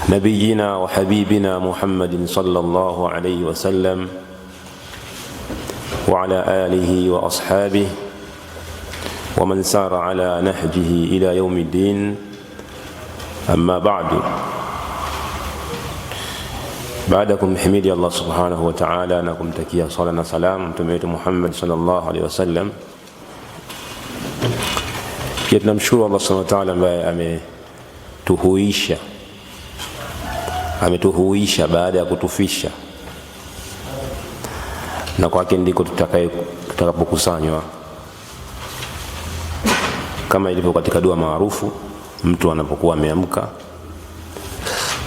نبينا وحبيبنا محمد صلى الله عليه وسلم وعلى آله وأصحابه ومن سار على نهجه إلى يوم الدين. أما بعد، بعدكم حميدي الله سبحانه وتعالى نكم تكيا صلاة وسلام متميت محمد صلى الله عليه وسلم. Tunamshukuru Allah subhanahu wa ta'ala ambaye ametuhuisha baada ya kutufisha, na kwake ndiko tutakapokusanywa, kama ilivyo katika dua maarufu. Mtu anapokuwa ameamka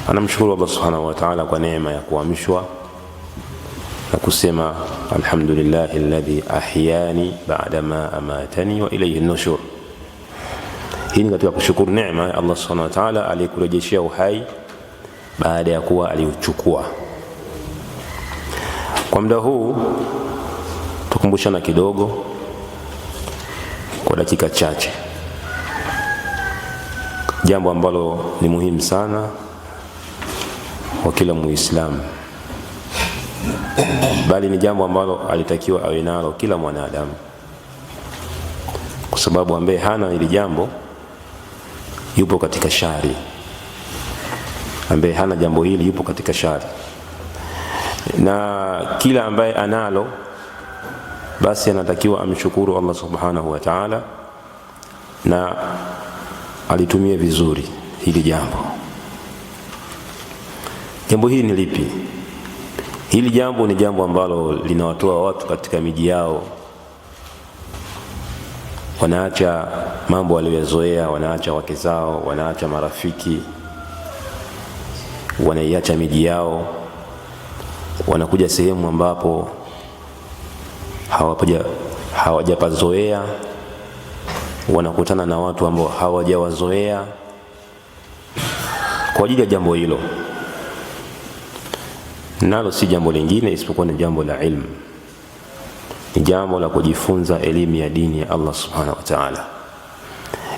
anamshukuru Allah subhanahu wa ta'ala kwa neema ya kuamshwa na kusema alhamdulillahi alladhi ahyani ba'da ma amatani wa ilayhi an-nushur. Hii ni katika kushukuru neema ya Allah subhanahu wa ta'ala aliyekurejeshea uhai baada ya kuwa aliuchukua. Kwa muda huu tukumbushana kidogo kwa dakika chache jambo ambalo ni muhimu sana kwa kila Muislamu, bali ni jambo ambalo alitakiwa awe nalo kila mwanadamu, kwa sababu ambaye hana hili jambo yupo katika shari. Ambaye hana jambo hili yupo katika shari, na kila ambaye analo basi anatakiwa amshukuru Allah subhanahu wa ta'ala na alitumie vizuri hili jambo. Jambo hili ni lipi? Hili jambo ni jambo ambalo linawatoa watu katika miji yao, wanaacha mambo waliyozoea, wanaacha wake zao, wanaacha marafiki, wanaiacha miji yao, wanakuja sehemu ambapo hawajapazoea, wanakutana na watu ambao hawajawazoea kwa ajili ya jambo hilo. Nalo si jambo lingine isipokuwa ni jambo la ilmu, ni jambo la kujifunza elimu ya dini ya Allah subhanahu wa ta'ala.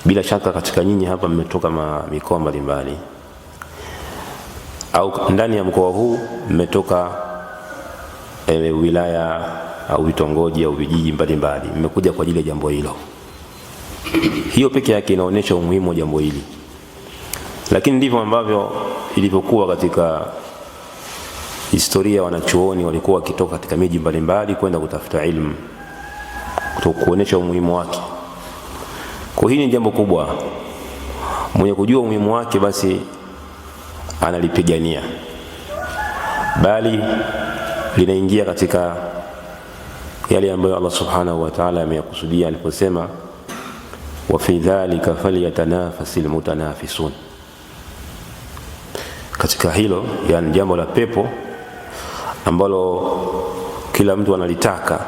Bila shaka katika nyinyi hapa mmetoka mikoa mbalimbali, au ndani ya mkoa huu mmetoka wilaya au vitongoji au vijiji mbalimbali, mmekuja kwa ajili ya jambo hilo. Hiyo peke yake inaonyesha umuhimu wa jambo hili. Lakini ndivyo ambavyo ilivyokuwa katika historia. Wanachuoni walikuwa wakitoka katika miji mbalimbali kwenda kutafuta ilmu, kuonyesha umuhimu wake. Kwa hili ni jambo kubwa, mwenye kujua umuhimu wake basi analipigania, bali linaingia katika yale ambayo Allah subhanahu wa ta'ala ameyakusudia aliposema wa fi dhalika falyatanafasil mutanafisun. Katika hilo, yani jambo la pepo ambalo kila mtu analitaka,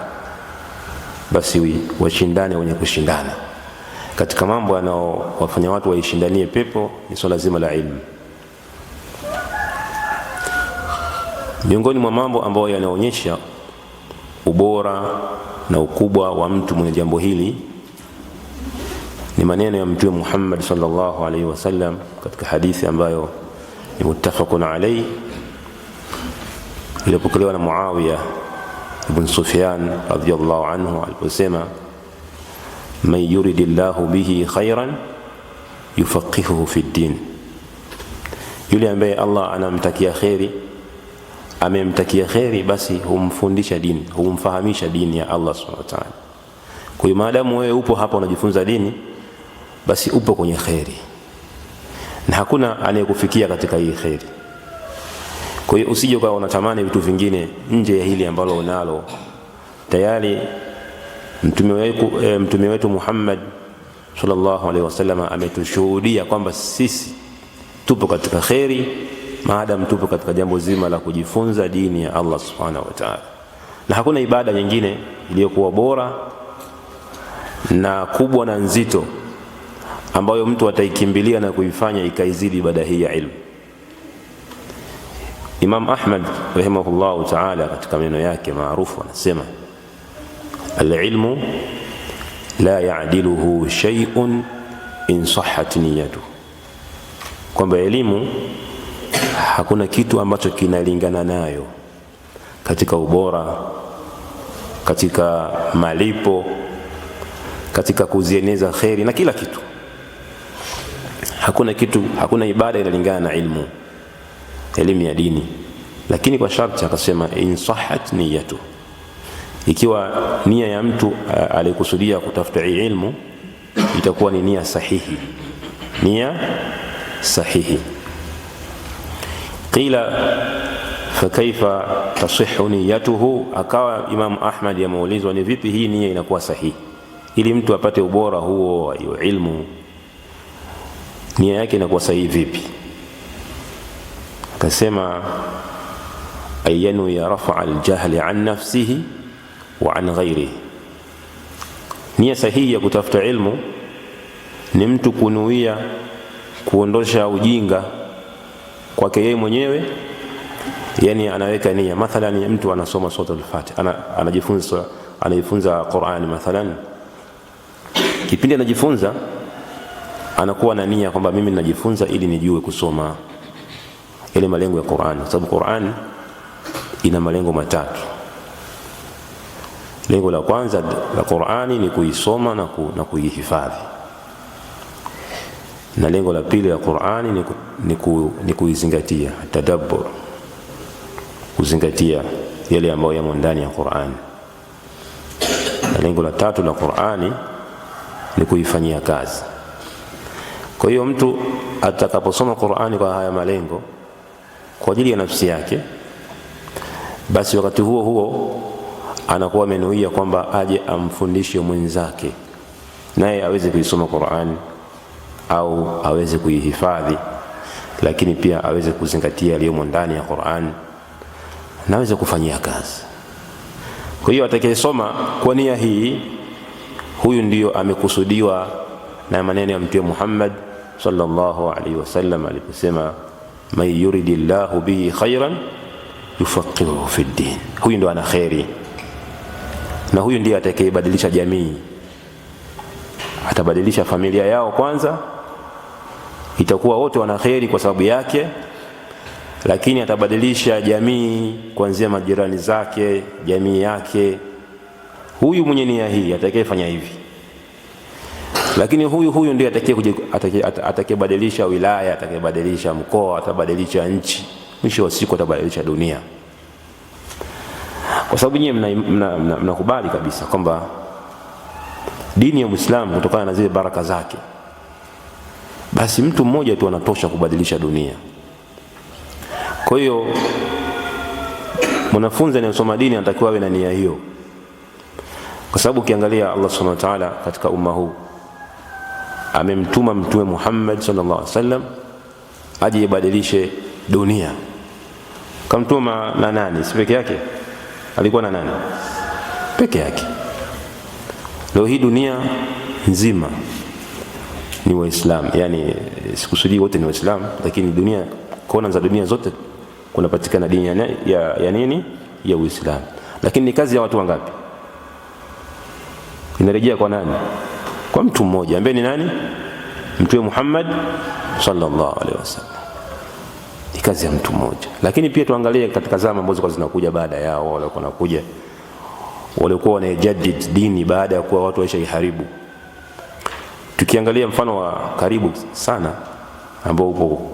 basi washindane wenye kushindana. Katika mambo yanayowafanya watu waishindanie pepo ni swala zima la ilmu. Miongoni mwa mambo ambayo yanaonyesha ubora na ukubwa wa mtu mwenye jambo hili ni maneno ya Mtume Muhammad sallallahu alaihi wasallam katika hadithi ambayo ni muttafaqun alayhi, iliyopokelewa na Muawiya ibn Sufyan radhiyallahu anhu aliposema man yuridillahu bihi khairan yufaqihuhu fi din. Yule ambaye Allah anamtakia khairi, amemtakia khairi, basi humfundisha dini, humfahamisha dini ya Allah subhanahu wa ta'ala. Kwa hiyo maadamu wewe upo hapa unajifunza dini, basi upo kwenye khairi, na hakuna anayekufikia katika hii khairi. Kwa hiyo usije kwa unatamani vitu vingine nje ya hili ambalo unalo. Tayari mtume wetu Muhammad sallallahu alaihi wasallam ametushuhudia kwamba sisi tupo katika khairi maadamu tupo katika jambo zima la kujifunza dini ya Allah subhanahu wa ta'ala. Na hakuna ibada nyingine iliyokuwa bora na kubwa na nzito ambayo mtu ataikimbilia na kuifanya ikaizidi ibada hii ya ilmu. Imam Ahmad rahimahullahu ta'ala katika maneno yake maarufu anasema al-ilmu la ya'diluhu shay'un in sahhat niyyatuhu, kwamba elimu hakuna kitu ambacho kinalingana nayo katika ubora, katika malipo, katika kuzieneza kheri na kila kitu. Hakuna ibada inalingana na elimu ya dini. Lakini kwa sharti akasema in sahhat niyatu, ikiwa nia ya mtu alikusudia kutafuta ilmu itakuwa ni nia sahihi. Qila fa kaifa tasihhu niyatuhu, akawa Imam Ahmad yameulizwa ni vipi hii nia inakuwa sahihi, ili mtu apate ubora huo wa ilmu, nia yake inakuwa sahihi vipi? Akasema ayanu ya rafa al-jahli an nafsihi wa an ghairihi. Nia sahihi ya kutafuta ilmu ni mtu kunuia kuondosha ujinga kwake yeye mwenyewe, yani anaweka nia. Mathalan mtu anasoma sura al-Fatiha, anajifunza Qur'an mathalan, kipindi anajifunza anakuwa na nia kwamba mimi ninajifunza ili nijue kusoma ile malengo ya Qur'an, kwa sababu Qur'an ina malengo matatu. Lengo la kwanza la Qur'ani ni kuisoma na kuihifadhi, na lengo la pili la Qur'ani ni kuizingatia, tadabbur, kuzingatia yale ambayo yamo ndani ya Qur'ani, na lengo la tatu la Qur'ani ni kuifanyia kazi. Kwa hiyo mtu atakaposoma Qur'ani kwa haya malengo kwa ajili ya nafsi yake, basi wakati huo anakuwa amenuia kwamba aje amfundishe mwenzake naye aweze kuisoma Qur'ani au aweze kuihifadhi, lakini pia aweze kuzingatia yaliyomo ndani ya Qur'ani na aweze kufanyia kazi. Kwa hiyo atakayesoma kwa nia hii, huyu ndiyo amekusudiwa na maneno ya Mtume Muhammad sallallahu alaihi wasallam aliposema man yuridillahu bihi khairan yufaqihuhu fi ddin. Huyu ndo ana khairi, na huyu ndiye atakayebadilisha jamii. Atabadilisha familia yao kwanza, itakuwa wote wana khairi kwa sababu yake, lakini atabadilisha jamii kuanzia majirani zake, jamii yake. Huyu mwenye nia hii atakayefanya hivi. Lakini huyu ndiye atakayebadilisha wilaya, atakayebadilisha mkoa, atabadilisha nchi, mwisho wa siku atabadilisha dunia. Kwa sababu nyinyi mnakubali kabisa kwamba dini ya Uislamu kutokana na zile baraka zake, basi mtu mmoja tu anatosha kubadilisha dunia. Kwa hiyo mwanafunzi anayesoma dini anatakiwa awe na nia hiyo, kwa sababu ukiangalia Allah Subhanahu wa Ta'ala katika umma huu amemtuma Mtume Muhammad sallallahu alaihi wasallam aje ibadilishe dunia. Kamtuma na nani? Si peke yake? Alikuwa na nani? Peke yake. Leo hii dunia nzima ni Waislamu, yani sikusudii wote ni Waislamu, lakini dunia, kona za dunia zote kunapatikana dini ya nini? Ya Uislamu. Lakini ni kazi ya watu wangapi? Inarejea kwa nani? Kwa mtu mmoja ambaye ni nani? Mtume Muhammad sallallahu alaihi wasallam. Ni kazi ya mtu mmoja. Lakini pia tuangalie katika zama ambazo zinakuja baada yao, walikuwa wanakuja, walikuwa wanajadid dini baada ya kuwa watu waishaiharibu. Tukiangalia mfano wa karibu sana ambao upo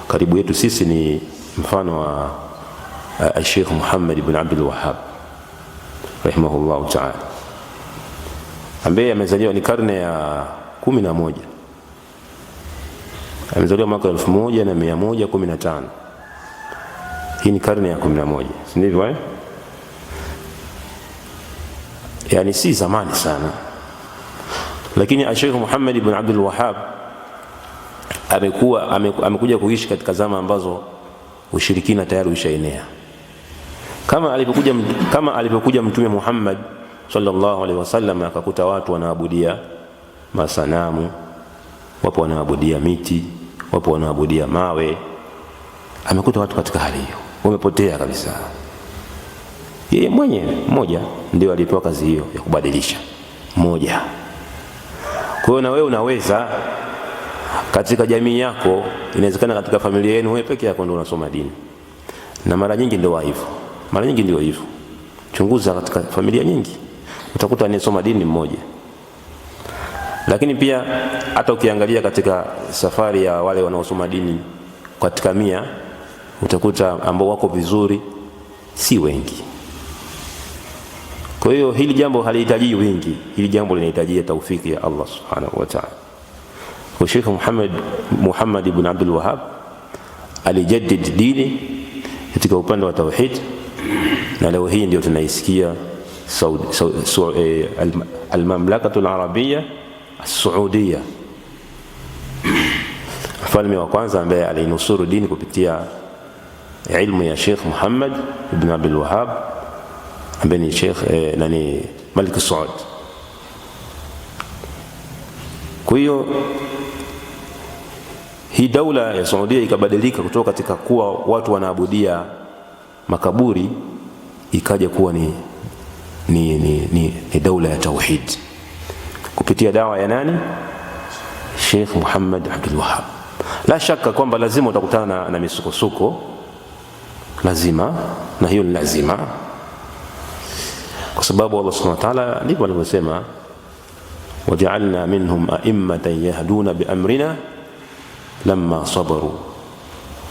karibu yetu sisi ni mfano wa Sheikh Muhammad ibn Abdul Wahhab rahimahullah ta'ala, ambaye amezaliwa ni karne ya 11. Amezaliwa mwaka 1115. Hii ni karne ya 11, si ndivyo? Yani si zamani sana. Lakini Sheikh Muhammad ibn Abdul Wahhab amekuja kuishi katika zama ambazo ushirikina tayari ushaenea. Kama alipokuja Mtume Muhammad sallallahu alaihi wasallam akakuta watu wanaabudia masanamu, wapo wanaabudia miti, wapo wanaabudia mawe. Amekuta watu katika hali hiyo, wamepotea kabisa. Yeye mmoja ndio alipewa kazi hiyo ya kubadilisha mmoja. Kwa hiyo na wewe unaweza Katika jamii yako, inawezekana katika familia yenu wewe peke yako ndio unasoma dini, na mara nyingi ndio hivyo, mara nyingi ndio hivyo. Chunguza katika familia nyingi utakuta anayesoma dini mmoja. Lakini pia hata ukiangalia katika safari ya wale wanaosoma dini katika 100, utakuta ambao wako vizuri si wengi. Kwa hiyo hili jambo halihitaji wingi, hili jambo linahitaji taufiki ya Allah subhanahu wa ta'ala. Kwa Sheikh Muhammad ibn Abdul Wahhab alijaddid dini katika upande wa tauhid, na leo hii ndio tunaisikia al-Mamlakatu al-Arabia as-Saudia, mfalme wa kwanza ambaye alinusuru dini kupitia ilmu ya Sheikh Muhammad ibn Abdul Wahhab ambaye ni Sheikh Malik Saud. Kwa hiyo hii daula ya Saudia ikabadilika kutoka katika kuwa watu wanaabudia makaburi, ikaja kuwa ni daula ya tauhid kupitia dawa ya nani? Sheikh Muhammad Abdul Wahhab. La shaka kwamba lazima utakutana na misukosuko, lazima, na hiyo ni lazima, kwa sababu Allah subhanahu wa ta'ala ndivyo alivyosema, waja'alna minhum a'immatan yahduna biamrina lamma sabaru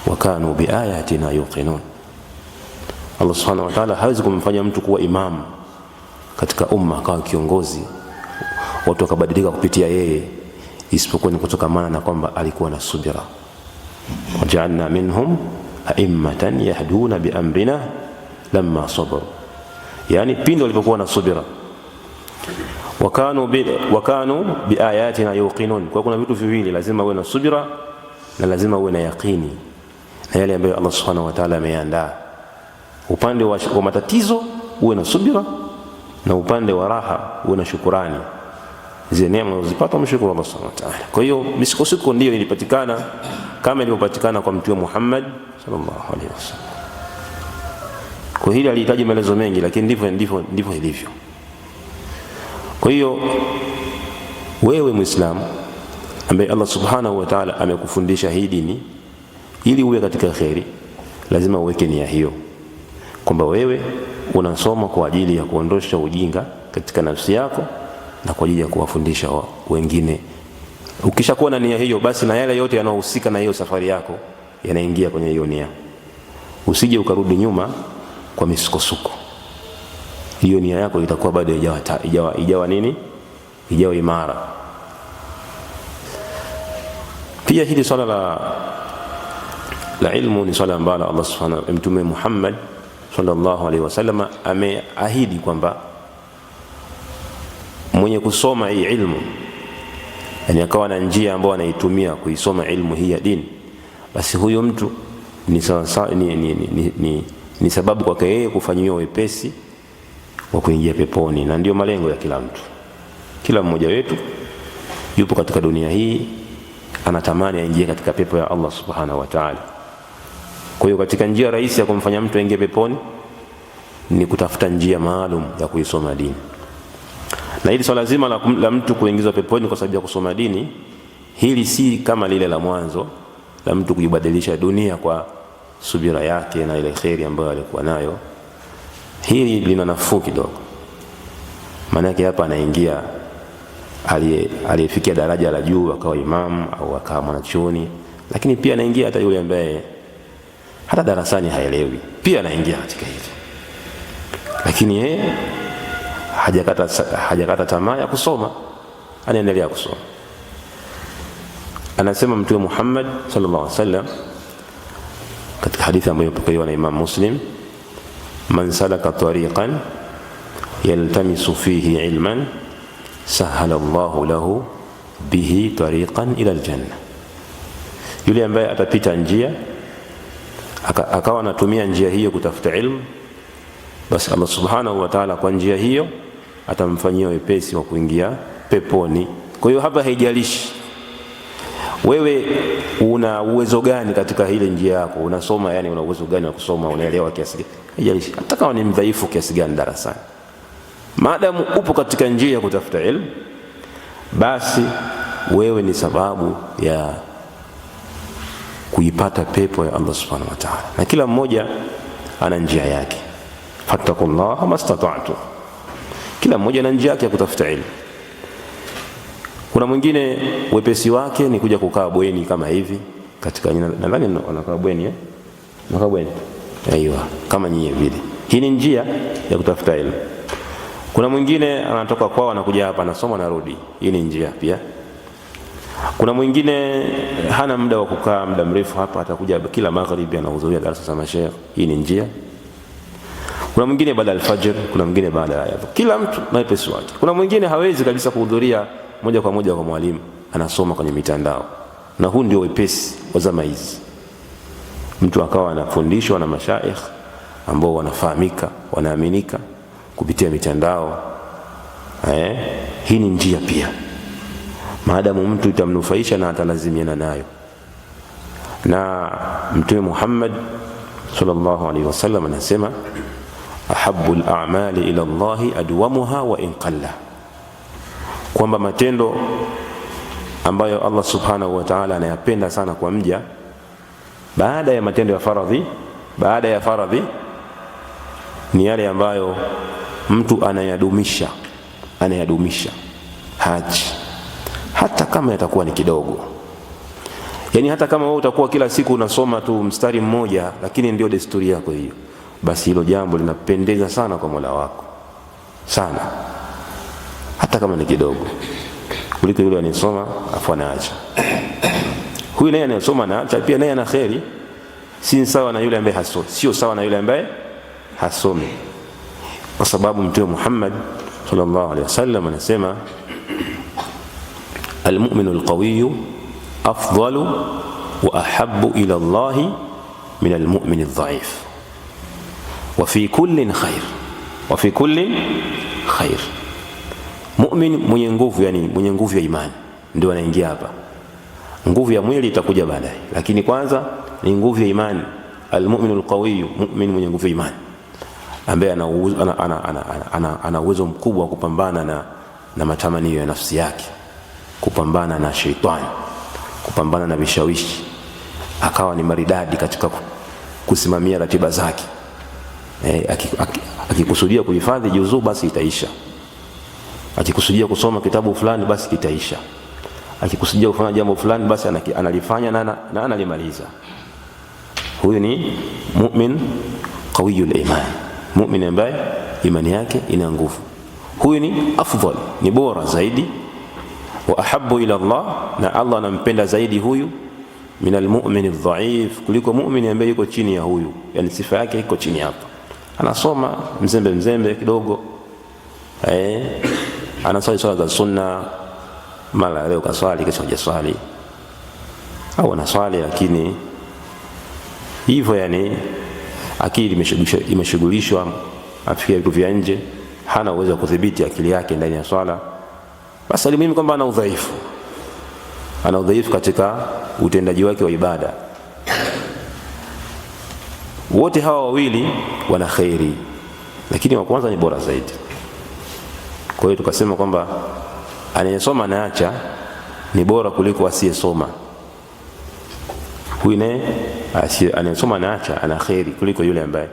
wa kanu biayatina yuqinun. Allah subhanahu wa ta'ala hawezi kumfanya mtu kuwa imam katika umma akawa kiongozi watu wakabadilika kupitia yeye, isipokuwa ni kutokamana na kwamba alikuwa na subira. Waja'alna minhum a'immatan yahduna biamrina lamma sabaru, yani pindi walipokuwa na subira. Wakanu biayatina yuqinun. Kwa kuna vitu viwili, lazima uwe na subira na lazima uwe na yaqini na yale ambayo Allah subhanahu wa ta'ala ameandaa. Upande wa matatizo uwe na subira, na upande wa raha uwe na shukrani. Zile neema unazopata mshukuru Allah subhanahu wa ta'ala. Kwa hiyo misukosuko ndio ilipatikana kama ilivyopatikana kwa Mtume Muhammad sallallahu alaihi wasallam. Kwa hili alihitaji maelezo mengi, lakini ndivyo ilivyo. Kwa hiyo wewe Muislamu ambaye Allah subhanahu wa ta'ala amekufundisha hii dini, ili uwe katika khairi, lazima uweke nia hiyo kwamba wewe unasoma kwa ajili ya kuondosha ujinga katika nafsi yako na kwa ajili ya kuwafundisha wengine. Ukishakuwa na nia hiyo, basi na yale yote yanayohusika na hiyo safari yako yanaingia kwenye hiyo nia. Usije ukarudi nyuma kwa misukosuko. Hiyo nia yako itakuwa bado ijawa imara. Pia hili swala la ilmu ni swala ambalo Allah subhanahu, Mtume Muhammad sallallahu alaihi wasallam ameahidi kwamba mwenye kusoma hii ilmu, yani akawa na njia ambayo anaitumia kuisoma ilmu hii ya dini, basi huyo mtu ni sababu kwake yeye kufanyiwa wepesi wa kuingia peponi. Na ndio malengo ya kila mtu. Kila mmoja wetu yupo katika dunia hii anatamani aingie katika pepo ya Allah subhanahu wa ta'ala. Kwa hiyo katika njia rahisi ya kumfanya mtu aingie peponi ni kutafuta njia maalum ya kuisoma dini. Na hili swala zima la mtu kuingizwa peponi kwa sababu ya kusoma dini, hili si kama lile la mwanzo la mtu kuibadilisha dunia kwa subira yake na ile khairi ambayo alikuwa nayo. Hili lina nafuu kidogo. Maana yake hapa anaingia aliyefikia daraja la juu akawa imamu au akawa mwanachuoni, lakini pia anaingia hata yule ambaye hata darasani haelewi, pia anaingia katika hili. Lakini yeye hajakata tamaa ya kusoma, anaendelea kusoma. Anasema Mtume Muhammad sallallahu alaihi wasallam katika hadithi ambayo ipokelewa na Imam Muslim, man salaka tariqan yaltamisu fihi ilman sahala Allahu lahu bihi tariqan ila aljanna. Yule ambaye atapita njia akawa anatumia njia hiyo kutafuta ilmu, basi Allah subhanahu wa ta'ala kwa njia hiyo atamfanyia wepesi wa kuingia peponi. Kwa hiyo hapa haijalishi wewe una uwezo gani katika ile njia yako, unasoma, yani una uwezo gani wa kusoma, unaelewa kiasi gani, haijalishi. Hata kama ni mdhaifu kiasi gani darasani, maadamu upo katika njia ya kutafuta ilmu, basi wewe ni sababu ya kuipata pepo ya Allah subhanahu wa ta'ala. Na kila mmoja ana njia yake, fattaqullaha mastata'tu, kila mmoja ana njia yake ya kutafuta elimu. Kuna mwingine wepesi wake ni kuja kukaa bweni kama hivi, katika nadhani wanakaa bweni wanakaa bweni aiyo kama nyinyi vile. Hii ni njia ya kutafuta elimu. Kuna mwingine anatoka kwao anakuja hapa anasoma na rudi, hii ni njia pia. Kuna mwingine hana muda wa kukaa muda mrefu hapa, atakuja kila magharibi anahudhuria darasa za mashaikh, hii ni njia. Kuna mwingine baada al-fajr, kuna mwingine baada ya hapo, kila mtu na wepesi wake. Kuna mwingine hawezi kabisa kuhudhuria moja kwa moja kwa mwalimu, anasoma kwenye mitandao, na huu ndio wepesi wa zama hizi. Mtu akawa anafundishwa na mashaikh ambao wanafahamika, wanaaminika kupitia mitandao. Hii ni njia pia, maadamu mtu itamnufaisha na atalazimiana nayo. Na Mtume Muhammad sallallahu alaihi wasallam anasema, ahabbu al-a'mali ila Allahi adwamuha wa in qalla, kwamba matendo ambayo Allah subhanahu wa ta'ala anayapenda sana kwa mja baada ya matendo ya faradhi, ni yale ambayo mtu anayadumisha haji, hata kama yatakuwa ni kidogo. Yani hata kama wewe utakuwa kila siku unasoma tu mstari mmoja, lakini ndio desturi yako hiyo, basi hilo jambo linapendeza sana kwa Mola wako sana, hata kama ni kidogo, kuliko yule anayesoma afu anaacha. Huyu naye anayesoma na acha pia naye ana kheri, si sawa na yule ambaye hasomi, sio sawa na yule ambaye hasomi, kwa sababu Mtume Muhammad sallallahu alaihi wasallam anasema, almu'minu alqawiyyu afdalu wa ahabbu ila Allahi min almu'min adh-dha'if wa fi kullin khair. Mu'min mwenye nguvu, yani mwenye nguvu ya imani ndio anaingia hapa. Nguvu ya mwili itakuja baadaye, lakini kwanza ni nguvu ya imani. Almu'minu alqawiyyu, mu'min mwenye nguvu ya imani, ambaye ana uwezo mkubwa wa kupambana na matamanio ya nafsi yake, kupambana na shetani, kupambana na vishawishi, akawa ni maridadi katika kusimamia ratiba zake. Akikusudia kuhifadhi juzuu, basi itaisha. Akikusudia kusoma kitabu fulani, basi kitaisha. Akikusudia kufanya jambo fulani, basi analifanya na analimaliza. Huyu ni mu'min qawiyul iman, mu'min ambaye imani yake ina nguvu. Huyu ni afdal, ni bora zaidi. Wa ahabbu ila Allah, na Allah anampenda zaidi huyu, min almu'min adh-dha'if, kuliko mu'min ambaye yuko chini ya huyu, yani sifa yake iko chini hapa, anasoma mzembe kidogo, anasali swala za sunna, mara leo kaswali kesho hajaswali, au anaswali lakini hivyo, yani akili imeshughulishwa, afikia vitu vya nje, hana uwezo wa kudhibiti akili yake ndani ya swala. Basi alimuhimu kwamba ana udhaifu katika utendaji wake wa ibada. Wote hawa wawili wana khairi, lakini wa kwanza ni bora zaidi. Kwa hiyo tukasema kwamba anayesoma na acha ni bora kuliko asiyesoma. Huyu naye anayesoma na acha ana khairi kuliko yule ambaye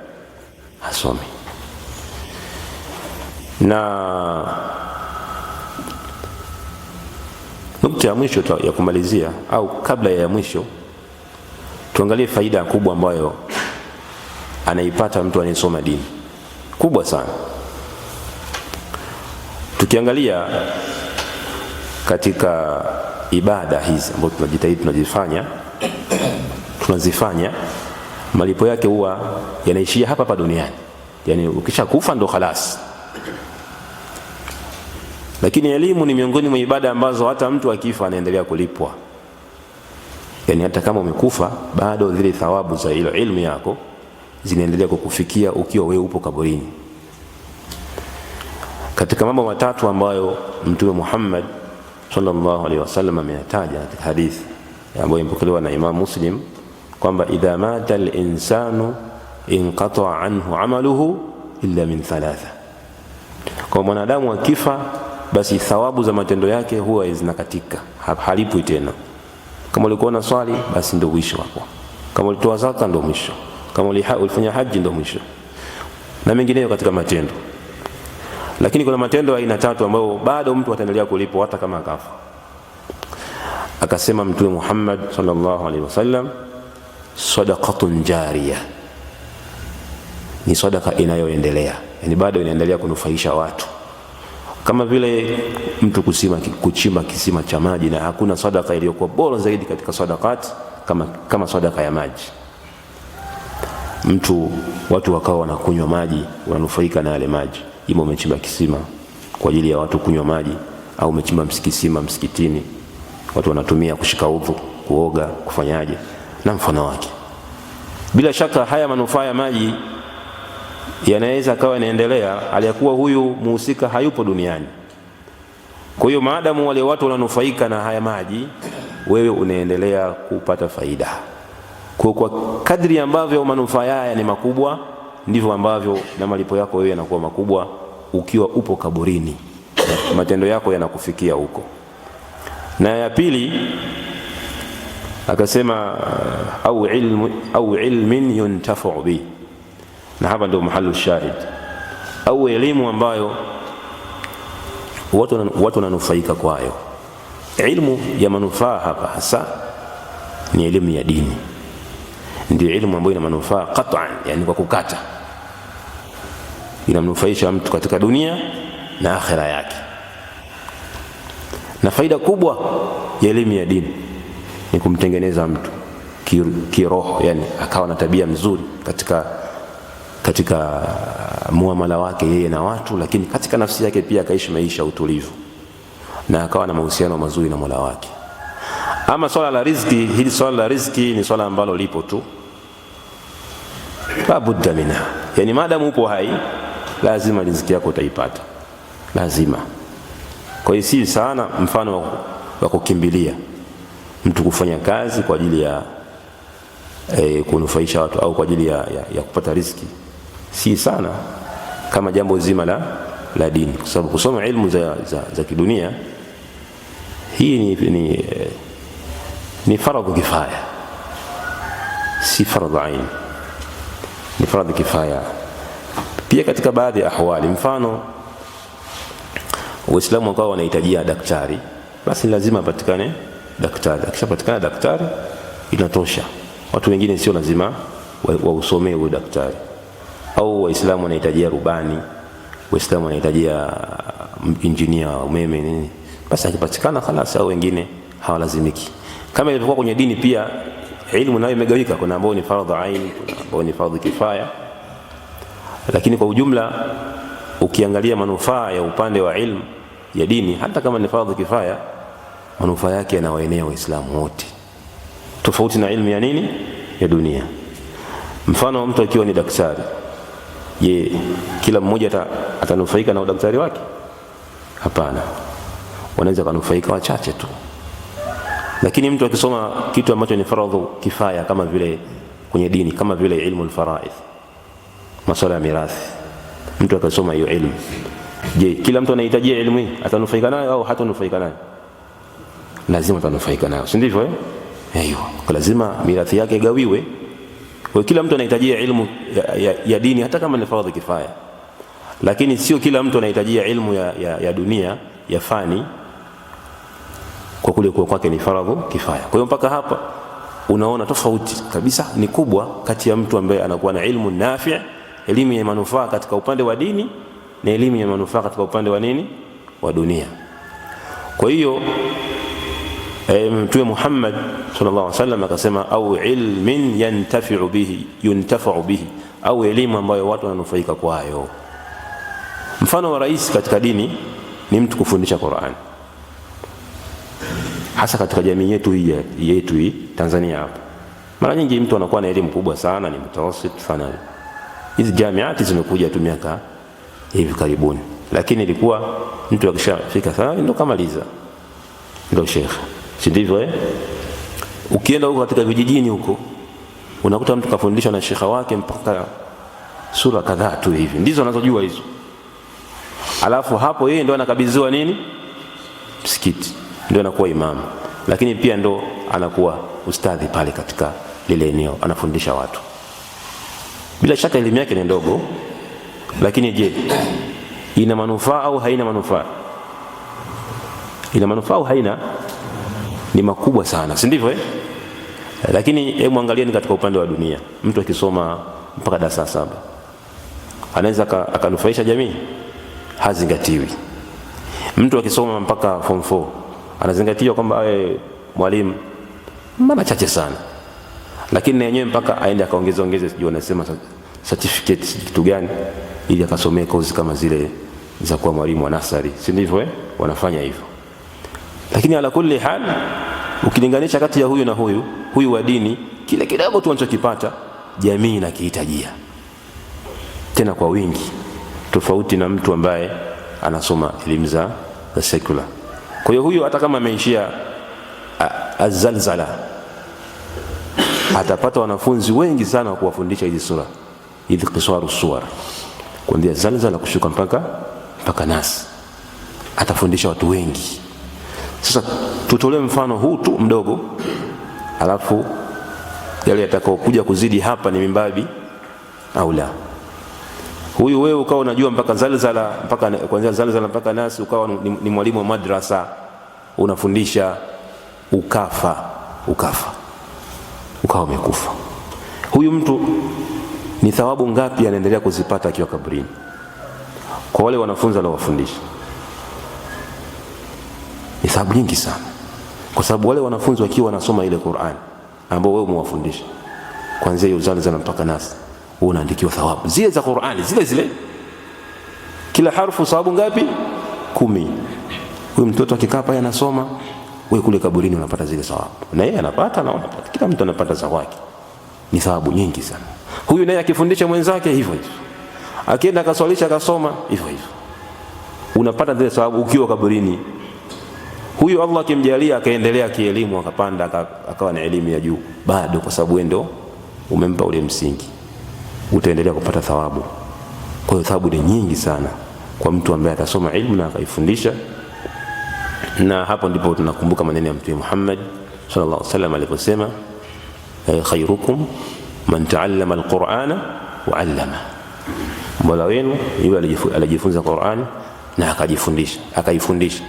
hasomi. Na nukta ya mwisho ya kumalizia, au kabla ya mwisho, tuangalie faida kubwa ambayo anaipata mtu anayesoma dini, kubwa sana. Tukiangalia katika ibada hizi ambazo tunajitahidi tunazifanya, malipo yake huwa yanaishia hapa duniani, yani ukishakufa ndo khalas. Lakini elimu ni miongoni mwa ibada ambazo hata mtu akifa anaendelea kulipwa, yani hata kama umekufa bado zile thawabu za ilmu yako zinaendelea kukufikia ukiwa wewe upo kaburini. Katika mambo matatu ambayo Mtume Muhammad sallallahu alaihi wasallam ameyataja katika hadithi ambayo imepokelewa na Imam Muslim, kwamba idha mata al-insanu inqata'a anhu amaluhu illa min thalatha, kwa mwanadamu akifa basi thawabu za matendo yake huwa zinakatika, halipwi tena. Kama ulikuwa na swali, basi ndio mwisho hapo. Kama ulitoa zaka, ndio mwisho. Kama ulifanya haji, ndio mwisho, na mengineyo katika matendo. Lakini kuna matendo aina tatu ambayo bado mtu ataendelea kulipwa hata kama akafa. Akasema Mtume Muhammad sallallahu alaihi wasallam, sadaqatun jariyah, ni sadaka inayoendelea, yani bado inaendelea kunufaisha watu. Kama vile mtu kuchimba kisima cha maji, na hakuna sadaka iliyokuwa bora zaidi katika sadaqat kama sadaka ya maji. Watu wakawa wanakunywa maji, wananufaika na yale maji. Ima umechimba kisima kwa ajili ya watu kunywa maji, au umechimba kisima msikitini, watu wanatumia kushika udhu, kuoga, kufanyaje na mfano wake. Bila shaka haya manufaa ya maji yanaweza kawa yanaendelea aliyakuwa huyu muhusika hayupo duniani. Kwa hiyo maadamu wale watu wananufaika na haya maji, wewe unaendelea kupata faida. Kwa kadri ambavyo manufaa haya ni makubwa, ndivyo ambavyo na malipo yako wewe yanakuwa makubwa. Ukiwa upo kaburini, matendo yako yanakufikia huko. Na ya pili akasema au ilmin yuntafa'u bi, na hapa ndio mahalu shahid, au elimu ambayo watu wananufaika kwayo. Ilmu ya manufaa hapa hasa ni elimu ya dini, ndio elimu ambayo ina manufaa qat'an, yani kwa kukata, inamnufaisha mtu katika dunia na akhira yake. Na faida kubwa ya elimu ya dini ni kumtengeneza mtu kiroho, yani akawa na tabia nzuri katika muamala wake yeye na watu, lakini katika nafsi yake pia akaishi maisha utulivu na akawa na mahusiano mazuri na Mola wake. Ama swala la riziki, hili swala la riziki ni swala ambalo lipo tu, la budda minha, yani maadamu upo hai lazima riziki yako utaipata, lazima. Kwa hiyo si sana mfano wa kukimbilia mtu kufanya kazi kwa ajili ya kunufaisha watu au kwa ajili ya kupata riziki, si sana kama jambo zima la dini. Kwa sababu kusoma ilmu za kidunia hii ni faradhu kifaya, si faradhu ain, ni faradhu kifaya. Pia katika baadhi ya ahwali, mfano Waislamu wakawa wanahitajia daktari, basi lazima patikane daktari. Akishapatikana daktari inatosha, watu wengine sio lazima wausomee huyo daktari. Au Waislamu wanahitajia rubani, Waislamu wanahitajia injinia wa umeme nini, basi akipatikana khalas, au wengine hawalazimiki. Kama ilivyokuwa kwenye dini pia, ilmu nayo imegawika, kuna ambao ni fardhu ain, kuna ambao ni fardhu kifaya. Lakini kwa ujumla ukiangalia manufaa ya upande wa ilmu ya dini, hata kama ni fardhu kifaya, manufaa yake yanawaenea Waislamu wote, tofauti na ilmu ya nini, ya dunia. Mfano mtu akiwa ni daktari, je, kila mmoja atanufaika na udaktari wake? Hapana, wanaweza kunufaika wachache tu. Lakini mtu akisoma kitu ambacho ni fardhu kifaya kama vile kwenye dini, kama vile ilmu al-faraidh, masuala ya mirathi, mtu akasoma hiyo ilmu, je, kila mtu anahitaji ilmu hii, atanufaika nayo au hatanufaika nayo? Lazima atanufaika nayo, si ndivyo? Hiyo lazima mirathi yake gawiwe. Kwa kila mtu anahitaji ilmu ya dini hata kama ni fardhu kifaya, lakini sio kila mtu anahitaji ilmu ya dunia ya fani kwa kule kwa kwake ni fardhu kifaya. Kwa hiyo mpaka hapa unaona tofauti kabisa ni kubwa kati ya mtu ambaye anakuwa na ilmu nafi', elimu ya manufaa katika upande wa dini, na elimu ya manufaa katika upande wa nini, wa dunia. Kwa hiyo Mtume Muhammad sallallahu alaihi wasallam akasema, au ilmin yuntafa'u bihi, au elimu ambayo watu wananufaika kwayo. Mfano wa rais katika dini ni mtu kufundisha Qur'an, hasa katika jamii yetu hii Tanzania hapa. Mara nyingi mtu anakuwa na elimu kubwa sana, ni mtawasit sana. Hizi jamiati zimekuja tu miaka hivi karibuni, lakini ilikuwa mtu akishafika sana ndio kamaliza, ndio sheikh, si ndivyo? Ukienda huko katika vijijini huko unakuta mtu kafundishwa na shekha wake mpaka sura kadhaa tu hivi, ndizo anazojua hizo. alafu hapo yeye ndo anakabidhiwa nini? Msikiti, ndo anakuwa imamu, lakini pia ndo anakuwa ustadhi pale katika lile eneo, anafundisha watu. Bila shaka elimu yake ni ndogo, lakini je, ina manufaa au haina manufaa? Ina manufaa au haina? Ni makubwa sana, si ndivyo? Lakini hebu angalieni katika upande wa dunia, mtu akisoma mpaka darasa 7 anaweza akanufaisha jamii? Hazingatiwi. Mtu akisoma mpaka form 4 anazingatiwa kwamba awe mwalimu? Mara chache sana. Lakini yenyewe mpaka aende akaongeze sijui wanasema certificate kitu gani, ili akasomee kozi kama zile za kuwa mwalimu wa nasari, si ndivyo? Wanafanya hivyo. Lakini ala kulli hal, ukilinganisha kati ya huyu na huyu wa dini, kile kidogo tu anachokipata jamii inakihitajia tena kwa wingi, tofauti na mtu ambaye anasoma elimu za secular. Kwa hiyo huyu hata kama ameishia azalzala, atapata wanafunzi wengi sana wa kuwafundisha hizi sura, hizi kiswaru suwar, kuanzia zalzala kushuka mpaka nas, atafundisha watu wengi. Sasa tutolee mfano huu tu mdogo, alafu yale yatakaokuja kuzidi hapa ni mimbabi au la. Huyu wewe ukawa unajua mpaka zalzala, mpaka kuanzia zalzala mpaka nasi, ukawa ni mwalimu wa madrasa unafundisha, ukafa ukawa umekufa. Huyu mtu ni thawabu ngapi anaendelea kuzipata akiwa kaburini kwa wale wanafunzi wanaowafundisha? Ni thawabu nyingi sana, kwa sababu wale wanafunzi wakiwa wanasoma ile Qur'an ambao wewe umewafundisha kuanzia hiyo zalzala mpaka nasi, unaandikiwa thawabu zile za Qur'ani zile. Kila harfu thawabu ngapi? 10. Huyu mtoto akikaa pale anasoma, wewe kule kaburini unapata zile thawabu, na yeye anapata na unapata, kila mtu anapata za kwake. Ni thawabu nyingi sana. Huyu naye akifundisha mwenzake hivyo hivyo, akienda akaswalisha akasoma hivyo hivyo, unapata zile thawabu ukiwa kaburini. Huyu Allah akimjalia akaendelea kielimu, akapanda akawa na elimu ya juu, bado kwa sababu wewe ndio umempa ule msingi, utaendelea kupata thawabu. Kwa hiyo thawabu ni nyingi sana kwa mtu ambaye atasoma ilmu na akaifundisha. Na hapo ndipo tunakumbuka maneno ya Mtume Muhammad sallallahu alaihi wasallam aliposema, khairukum man taallama alqur'ana wa 'allama. Mola wenu yule alijifunza Qur'an na akaifundisha.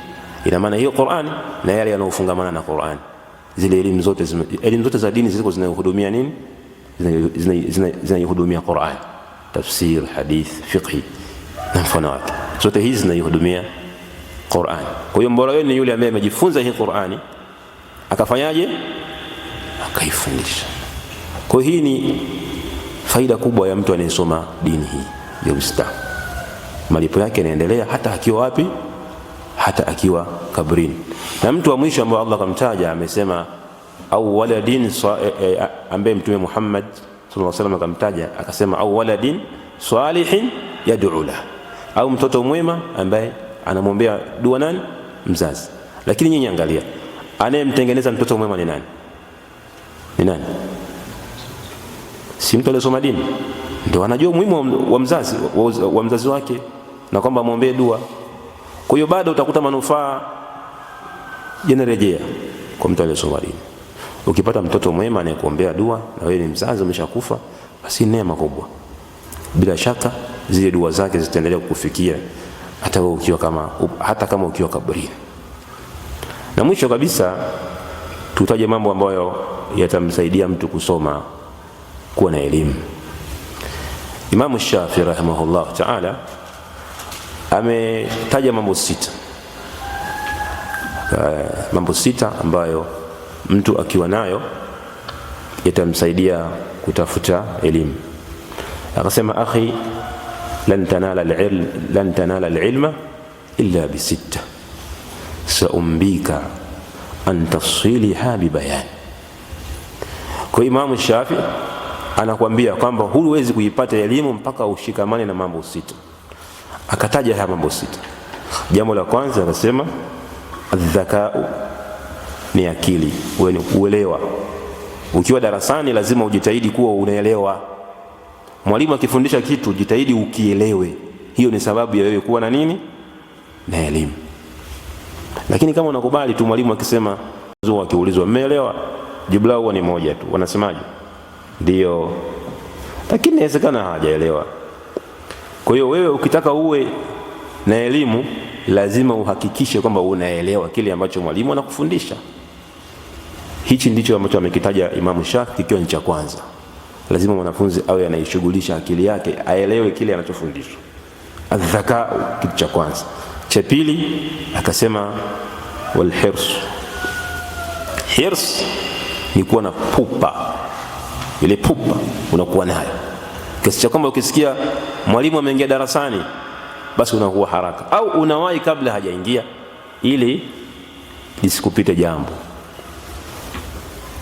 Ina maana hiyo Qur'an na yale yanayofungamana na Qur'an, zile elimu zote za dini ziko zinaihudumia nini? Zinaihudumia Qur'an, tafsir, hadith, fiqh na mfano wake, zote hizi zinaihudumia Qur'an. Kwa hiyo mbora wenu ni yule ambaye amejifunza hii Qur'ani akafanyaje? Akaifundisha. Kwa hiyo hii ni faida kubwa ya mtu anayesoma dini hii ya Uislamu. Malipo yake yanaendelea hata akiwa wapi? Hata akiwa kabrini. Na mtu wa mwisho ambaye Allah kamtaja amesema, au waladin ambaye Mtume Muhammad sallallahu alaihi wasallam akamtaja akasema, au waladin salihin yad'u lahu, au mtoto mwema ambaye anamwombea dua nani? Mzazi. Lakini nyinyi angalia, anayemtengeneza mtoto mwema ni nani? Ni nani? Si mtu aliyesoma dini? Ndio anajua umuhimu wa mzazi wake na kwamba muombee dua. Kwa hiyo bado utakuta manufaa yanarejea kwa mtu aliyesoma dini. Ukipata mtoto mwema anayekuombea dua na wewe ni mzazi umeshakufa, basi neema kubwa. Bila shaka zile dua zake zitaendelea kukufikia hata kama ukiwa kaburini. Na mwisho kabisa tutaje mambo ambayo yatamsaidia mtu kusoma, kuwa na elimu. Imam Shafi'i rahimahullah ta'ala ametaja mambo 6. Mambo 6 ambayo mtu akiwa nayo yatamsaidia kutafuta elimu. Akasema, akhi, lan tanala al-ilma illa bi6 saumbika an tafsiliha bi bayan. Kwa Imam Shafi'i anakuambia kwamba huwezi kuipata elimu mpaka ushikamane na mambo 6. Akataja haya mambo 6. Jambo la kwanza akasema, adh-dhaka'u, ni akili, uelewa. Ukiwa darasani lazima ujitahidi kuwa unaelewa. Mwalimu akifundisha kitu jitahidi ukielewe. Hiyo ni sababu ya wewe kuwa na nini? na elimu. Lakini kama unakubali tu mwalimu akisema, akiulizwa mmeelewa, jibu lao ni moja tu, wanasemaje? Ndio. Lakini inawezekana hawajaelewa. Kwa hiyo wewe ukitaka uwe na elimu lazima uhakikishe kwamba unaelewa kile ambacho mwalimu anakufundisha. Hichi ndicho ambacho amekitaja Imam Shafi kikiwa ni cha kwanza. Lazima mwanafunzi awe anaishughulisha akili yake, aelewe kile anachofundishwa. Adhaka, kitu cha kwanza. Cha pili akasema wal hirs. Hirs ni kuwa na pupa. Ile pupa unakuwa nayo kiasi cha kwamba ukisikia mwalimu ameingia darasani basi unakuwa haraka, au unawahi kabla hajaingia ili lisikupite jambo.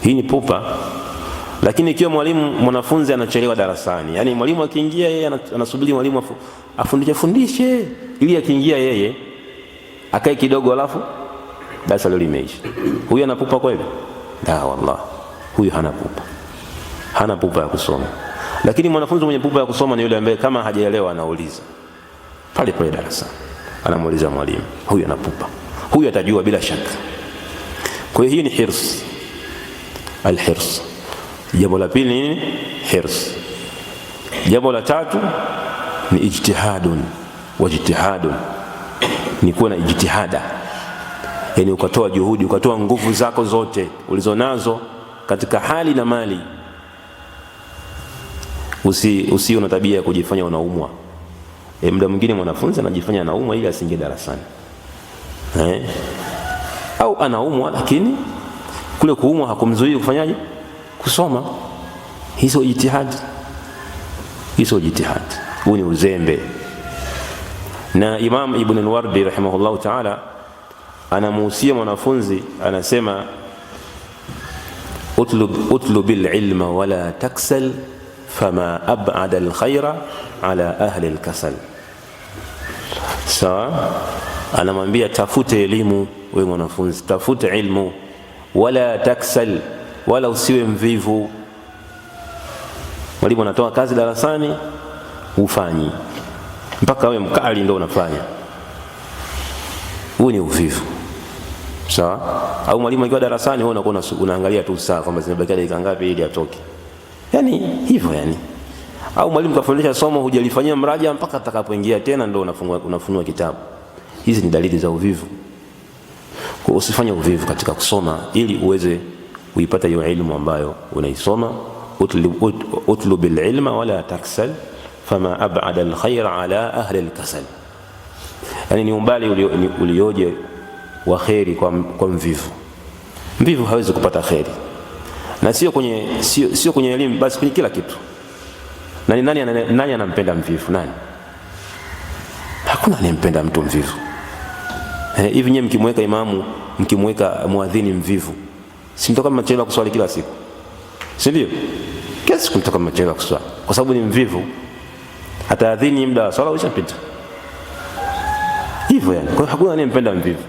Hii ni pupa. Lakini ikiwa mwanafunzi anachelewa darasani, yani mwalimu akiingia yeye anasubiri mwalimu afundishe ili akiingia yeye akae kidogo alafu darasa leo limeisha. Huyu ana pupa kweli? La wallah, huyu hana pupa. Hana pupa ya kusoma. Lakini mwanafunzi mwenye pupa ya kusoma ni yule ambaye kama hajaelewa anauliza pale pale darasa, anamuuliza mwalimu. Huyu ana pupa, huyu atajua bila shaka. Kwa hiyo hii ni hirs, al-hirs. Jambo la pili ni hirs. Jambo la tatu ni ijtihadun. Wajtihadun ni kuwa na ijtihada, yani ukatoa juhudi, ukatoa nguvu zako zote ulizonazo katika hali na mali. Usiwe na tabia ya kujifanya unaumwa. Muda mwingine mwanafunzi anajifanya anaumwa ili asiingie darasani. Au anaumwa lakini kule kuumwa hakumzuii kufanyaje? Kusoma. Hizo jitihad. Huu ni uzembe. Na Imam Ibn al-Wardi rahimahullah ta'ala anamuhusia mwanafunzi, anasema utlubil ilma wala taksal fama ab'ada al-khayra ala ahli al-kasal. Sawa, anamwambia tafute elimu wewe mwanafunzi, tafute ilmu, wala taksal, wala usiwe mvivu. Mwalimu anatoa kazi darasani ufanyi mpaka wewe mkali ndio unafanya, huu ni uvivu. Sawa? Au mwalimu akiwa darasani wewe unakuwa unaangalia tu saa kwamba zimebakia dakika ngapi ili atoke, yani hivyo yani. Au mwalimu kafundisha somo hujalifanyia mraja mpaka atakapoingia tena ndio unafunua kitabu. Hizi ni dalili za uvivu. Kwa usifanye uvivu katika kusoma ili uweze kuipata hiyo elimu ambayo unaisoma. Utlubil ilma wala taksal fama ab'ada al-khayra ala ahli al-kasal. Yani ni umbali ulioje wa khairi kwa mvivu. Mvivu hawezi kupata khairi. Na sio kwenye elimu basi, kwenye kila kitu. Nani anampenda mvivu? Nani? Hakuna anayempenda mtu mvivu. Hivi nyewe mkimweka imamu, mkimweka muadhini mvivu, si mtoka machelewa kuswali kila siku? Si ndio? Kila siku mtoka machelewa kuswali kwa sababu ni mvivu. Ataadhini muda wa swala ushapita. Hivyo yani. Kwa hiyo hakuna anayempenda mvivu.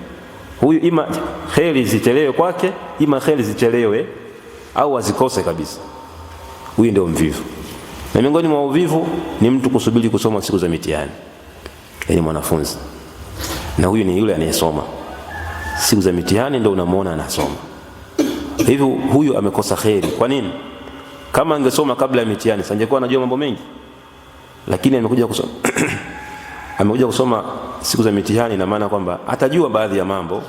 Huyu ima khairi zichelewe kwake, ima khairi zichelewe au azikose kabisa. Huyu ndio mvivu. Na miongoni mwa uvivu ni mtu kusubiri kusoma siku za mitihani. Yaani mwanafunzi. Na huyu ni yule anayesoma siku za mitihani ndio unamuona anasoma. Hivyo huyu amekosa khairi. Kwa nini? Kama angesoma kabla ya mitihani sangekuwa anajua mambo mengi. Lakini amekuja kusoma amekuja kusoma siku za mitihani, na maana kwamba atajua baadhi ya mambo,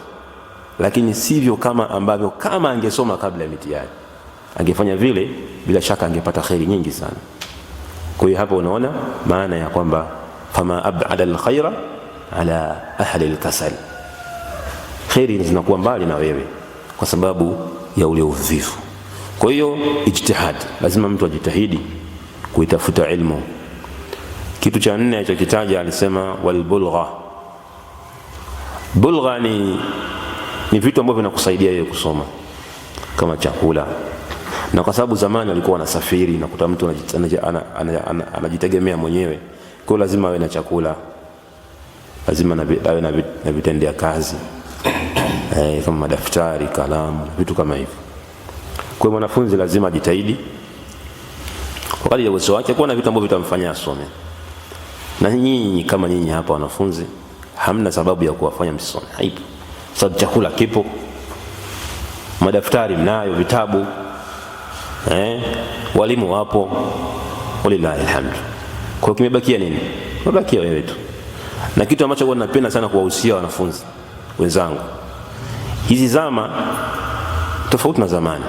lakini sivyo kama ambavyo kama angesoma kabla ya mitihani. Angefanya vile, bila shaka angepata khairi nyingi sana. Kwa hiyo hapo unaona maana ya kwamba fama ab'ada al-khayra ala ahli al-kasal. Khairi zinakuwa mbali na wewe kwa sababu ya ule uvivu. Kwa hiyo ijtihad, lazima mtu ajitahidi kuitafuta ilmu. Kitu cha nne alichokitaja alisema wal bulgha. Bulgha ni vitu ambavyo vinakusaidia wewe kusoma kama chakula. Na kwa sababu zamani walikuwa wanasafiri na kuta mtu anajitegemea mwenyewe, kwa lazima awe na chakula, lazima awe na vitendea kazi kama madaftari, kalamu, vitu kama hivyo. Kwa mwanafunzi lazima ajitahidi kwa kadri ya uwezo wake kuwa na vitu ambavyo vitamfanya asome. Na nyinyi kama nyinyi hapa wanafunzi, hamna sababu ya kuwafanya msisome, haipo. Sababu chakula kipo, madaftari mnayo, vitabu, walimu wapo, walillahi alhamd. Kwa kimebakia nini? Kimebakia wewe tu. Na kitu ambacho huwa napenda sana kuwahusia wanafunzi wenzangu, hizi zama tofauti na zamani.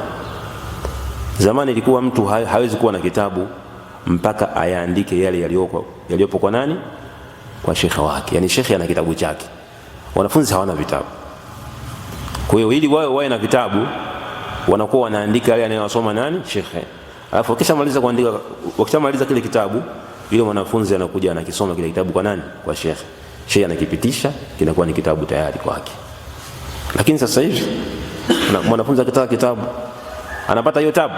Zamani ilikuwa mtu hawezi kuwa na kitabu mpaka ayaandike yale yaliyopo kwa nani? Kwa shekhe wake. Yani shekhe ana kitabu chake, wanafunzi hawana vitabu. Kwa hiyo ili wawe na vitabu, wanakuwa wanaandika yale anayosoma nani? Shekhe. Alafu wakishamaliza kuandika, wakishamaliza kile kitabu, yule mwanafunzi anakuja anakisoma kile kitabu kwa nani? Kwa shekhe. Shekhe anakipitisha, kinakuwa ni kitabu tayari kwake. Lakini sasa hivi mwanafunzi akitaka kitabu anapata hiyo tabu.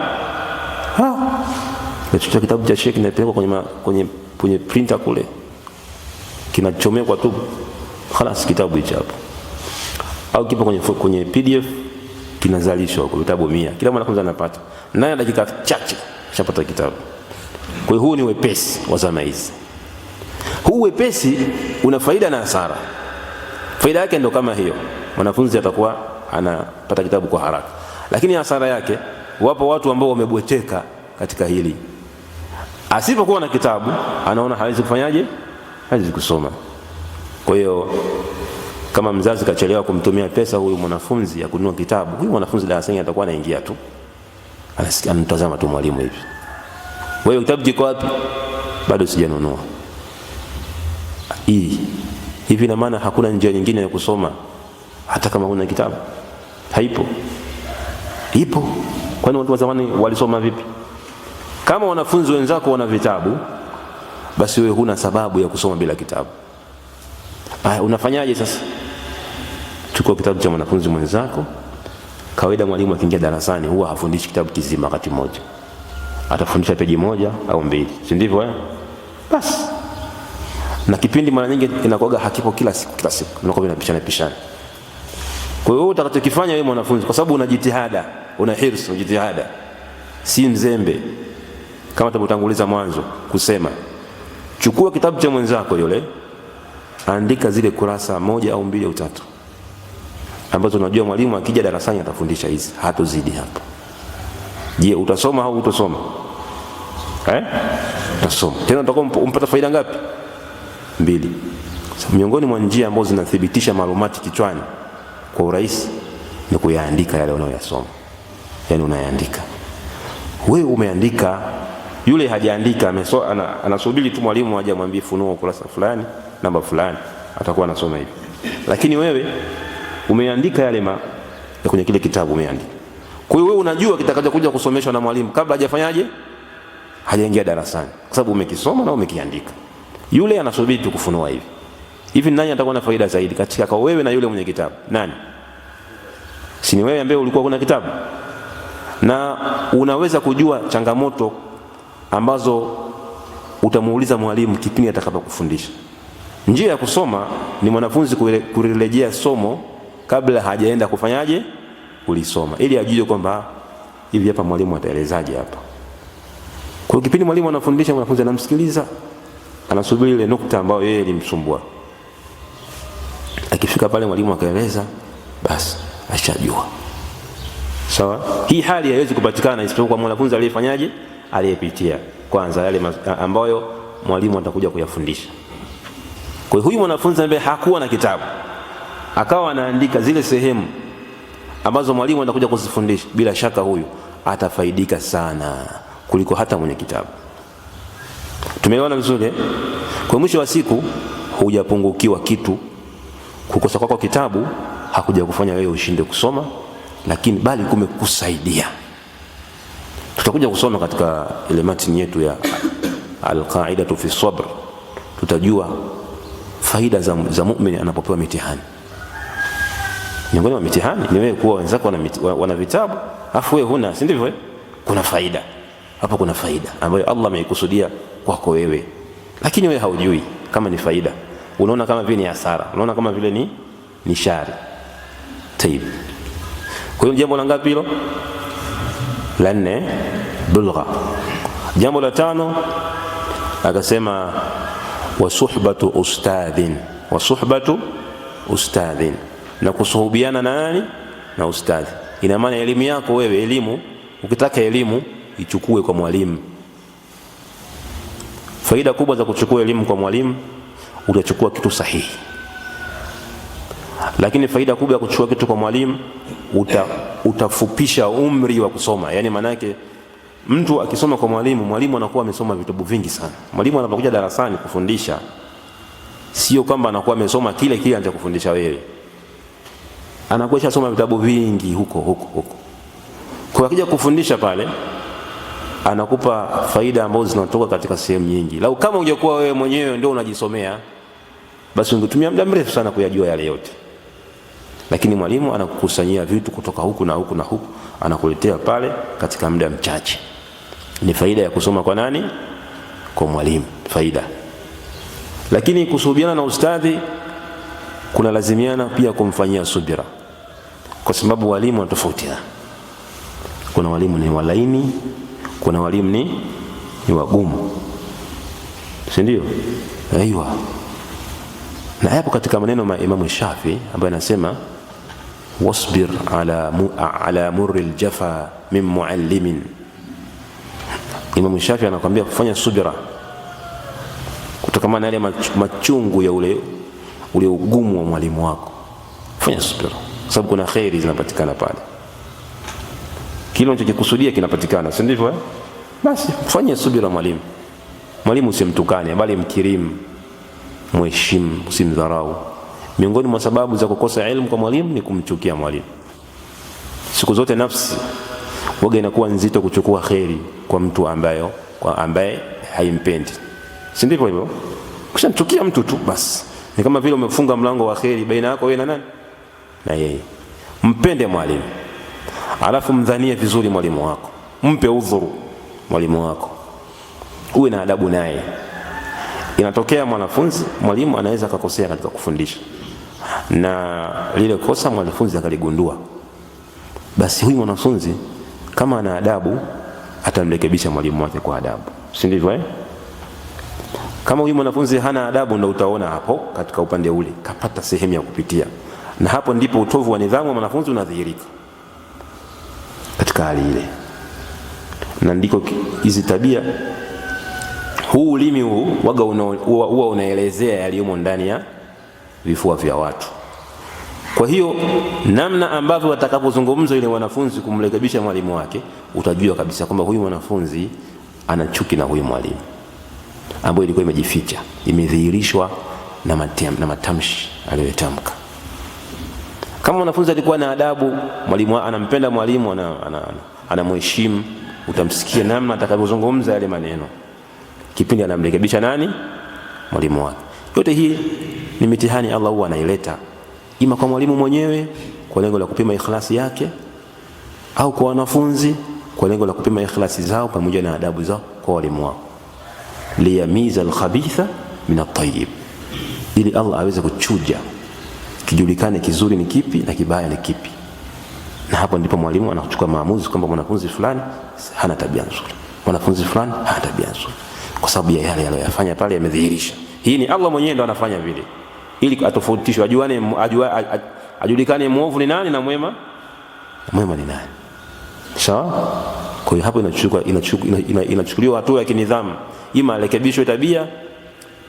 Nachukua kitabu cha shekhe kinapelekwa kwenye printer kule, kinachomekwa tu, خلاص kitabu hicho hapo. Au kipo kwenye PDF, kinazalishwa kwa vitabu 100, kila mwanafunzi anapata, naye dakika chache shapata kitabu. Kwa hiyo huu ni wepesi wa zama hizi. Huu wepesi una faida na hasara. Faida yake ndio kama hiyo, mwanafunzi atakuwa anapata kitabu kwa haraka. Lakini hasara yake, wapo watu ambao wamebweteka katika hili. Asipokuwa na kitabu anaona hawezi kufanyaje? Hawezi kusoma. Kwa hiyo kama mzazi kachelewa kumtumia pesa huyu mwanafunzi ya kununua kitabu, huyu mwanafunzi darasani atakuwa anaingia tu, anatazama tu mwalimu hivi, wewe kitabu kiko wapi? Bado sijanunua. Hivi na maana hakuna njia nyingine ya kusoma hata kama huna kitabu? Haipo. Ipo. Kwani watu wa zamani walisoma vipi? Kama wanafunzi wenzako wana vitabu, basi wewe huna sababu ya kusoma bila kitabu. Unafanyaje sasa? Chukua kitabu cha mwanafunzi mwenzako. Kawaida mwalimu akiingia darasani huwa hafundishi kitabu kizima wakati mmoja, atafundisha peji 1 au 2, si ndivyo? Basi. Na kipindi mara nyingi inakuwa hakipo kila siku, inakuwa inapishana. Kwa hiyo utakachokifanya wewe mwanafunzi, kwa sababu una jitihada, una hirsu, jitihada, si mzembe, kama tulitanguliza mwanzo kusema, chukua kitabu cha mwenzako yule, andika zile kurasa 1 au 2 au 3 ambazo unajua mwalimu akija darasani atafundisha hizi, hatozidi hapo. Je, utasoma au utasoma? Utasoma. Tena utakuwa umpata faida ngapi? 2. Miongoni mwa njia ambazo zinathibitisha malumati kichwani kwa urahisi ni kuyaandika yale unayoyasoma. Yani unayaandika. Wewe umeandika, yule hajaandika, anasubiri tu mwalimu aje amwambie funua kurasa fulani, namba fulani, atakuwa anasoma hivi. Lakini wewe umeandika yale ya kwenye kile kitabu umeandika. Kwa hiyo wewe unajua kitakachokuja kusomeshwa na mwalimu kabla hajafanyaje? Hajaingia darasani. Kwa sababu umekisoma na umekiandika. Yule anasubiri tu kufunua hivi. Hivi nani atakuwa na faida zaidi katika kwa wewe na yule mwenye kitabu? Nani? Si ni wewe ambaye ulikuwa kuna kitabu? Na unaweza kujua changamoto ambazo utamuuliza mwalimu kipindi atakapokufundisha. Njia ya kusoma ni mwanafunzi kurejea somo kabla hajaenda kufanyaje? Kulisoma, ili ajue kwamba hivi hapa mwalimu ataelezaje hapa. Kwa hiyo kipindi mwalimu anafundisha, mwanafunzi anamsikiliza, anasubiri ile nukta ambayo yeye ilimsumbua. Akifika pale mwalimu akaeleza, basi ashajua. Sawa? Hii hali haiwezi kupatikana isipokuwa kwa mwanafunzi aliyefanyaje? Aliyepitia kwanza yale ambayo mwalimu atakuja kuyafundisha. Kwa hiyo huyu mwanafunzi ambaye hakuwa na kitabu akawa anaandika zile sehemu ambazo mwalimu atakuja kuzifundisha, bila shaka huyu atafaidika sana kuliko hata mwenye kitabu. Tumeona vizuri? Kwa mwisho wa siku hujapungukiwa kitu. Kukosa kwako kitabu hakuja kufanya wewe ushinde kusoma, lakini bali kumekusaidia. Tutakuja kusoma katika ile matini yetu ya al-qaidatu fi sabr, tutajua faida za muumini anapopewa mitihani. Miongoni mwa mitihani ni wewe kuwa wenzako wana vitabu afu wewe huna, si ndivyo? Kuna faida hapo, kuna faida ambayo Allah ameikusudia kwako wewe, lakini wewe haujui kama ni faida. Unaona kama vile ni hasara, unaona kama vile ni shari. Tayib. Kwa hiyo jambo la ngapi hilo? La 4, bulgha. Jambo la 5 akasema wa suhbatu ustadhin wa suhbatu ustadhin, na kusuhubiana na nani? Na ustadhi. Ina maana elimu yako wewe, elimu ukitaka elimu ichukue kwa mwalimu. Faida kubwa za kuchukua elimu kwa mwalimu, utachukua kitu sahihi. Lakini faida kubwa ya kuchukua kitu kwa mwalimu, utafupisha umri wa kusoma. Yani manake mtu akisoma kwa mwalimu, mwalimu anakuwa amesoma vitabu vingi sana. Mwalimu anapokuja darasani kufundisha, sio kwamba anakuwa amesoma kile kile anachokufundisha wewe, anakuwa amesoma vitabu vingi huko. Kwa akija kufundisha pale, anakupa faida ambazo zinatoka katika sehemu nyingi. Lau kama ungekuwa wewe mwenyewe ndio unajisomea, basi ungetumia muda mrefu sana kuyajua yale yote. Lakini mwalimu anakukusanyia vitu kutoka huku na huku na huku, anakuletea pale katika muda mchache. Ni faida ya kusoma kwa nani? Kwa mwalimu, faida. Lakini kusuhubiana na ustadhi kuna lazimiana pia kumfanyia subira, kwa sababu walimu wanatofautiana. Kuna walimu ni walaini, kuna walimu ni wagumu, si ndio? Aiwa. Na hapo katika maneno ya Imam Shafi ambaye anasema wasbir ala murri aljafa min muallimin. Imam Shafi anakuambia kufanya subira kutokana na yale machungu ya ule ugumu wa mwalimu wako. Fanya subira, sababu kuna khairi zinapatikana pale. Kile unachokikusudia kinapatikana, si ndivyo? Basi fanya subira mwalimu. Mwalimu usimtukane, bali mkirimu, mheshimu, usimdharau. Miongoni mwa sababu za kukosa elimu kwa mwalimu ni kumchukia mwalimu. Siku zote nafsi waga inakuwa nzito kuchukua khairi kwa mtu ambaye haimpendi, si ndivyo hivyo? Ukishamchukia mtu tu basi ni kama vile umefunga mlango wa khairi baina yako wewe na nani? Na yeye. Mpende mwalimu, alafu mdhanie vizuri mwalimu wako, mpe udhuru mwalimu wako, uwe na adabu naye. Inatokea mwalimu anaweza akakosea katika kufundisha, na lile kosa mwanafunzi akaligundua, basi huyu mwanafunzi kama ana adabu atamrekebisha mwalimu wake kwa adabu, si ndivyo? Kama huyu mwanafunzi hana adabu, ndio utaona hapo katika upande ule kapata sehemu ya kupitia, na hapo ndipo utovu wa nidhamu wa mwanafunzi unadhihirika katika hali ile. Na ndiko hizi tabia, huu ulimi huu waga huwa unaelezea yaliyomo ndani ya vifua vya watu. Kwa hiyo namna ambavyo watakapozungumza ile wanafunzi kumrekebisha mwalimu wake, utajua kabisa kwamba huyu mwanafunzi ana chuki na huyu mwalimu, ambayo ilikuwa imejificha, imedhihirishwa na matamshi aliyotamka. Kama mwanafunzi alikuwa na adabu, mwalimu anampenda mwalimu, anamheshimu, utamsikia namna atakavyozungumza yale maneno kipindi anamrekebisha nani? Mwalimu wake. Yote hii ni mitihani Allah huwa anaileta, ima kwa mwalimu mwenyewe kwa lengo la kupima ikhlasi yake, au kwa wanafunzi kwa lengo la kupima ikhlasi zao pamoja na adabu zao kwa walimu wao, liyamiza alkhabitha min at-tayyib, ili Allah aweze kuchuja kijulikane kizuri ni kipi na kibaya ni kipi. Na hapo ndipo mwalimu anachukua maamuzi kwamba mwanafunzi fulani hana tabia nzuri, mwanafunzi fulani hana tabia nzuri, kwa sababu ya yale aliyofanya pale yamedhihirisha. Hii ni Allah mwenyewe ndo anafanya vile, ili atofautishwe, ajulikane muovu ni nani na mwema ni nani. Sawa? Kwa hiyo hapo inachukuliwa hatua ya kinidhamu, ima arekebishwe tabia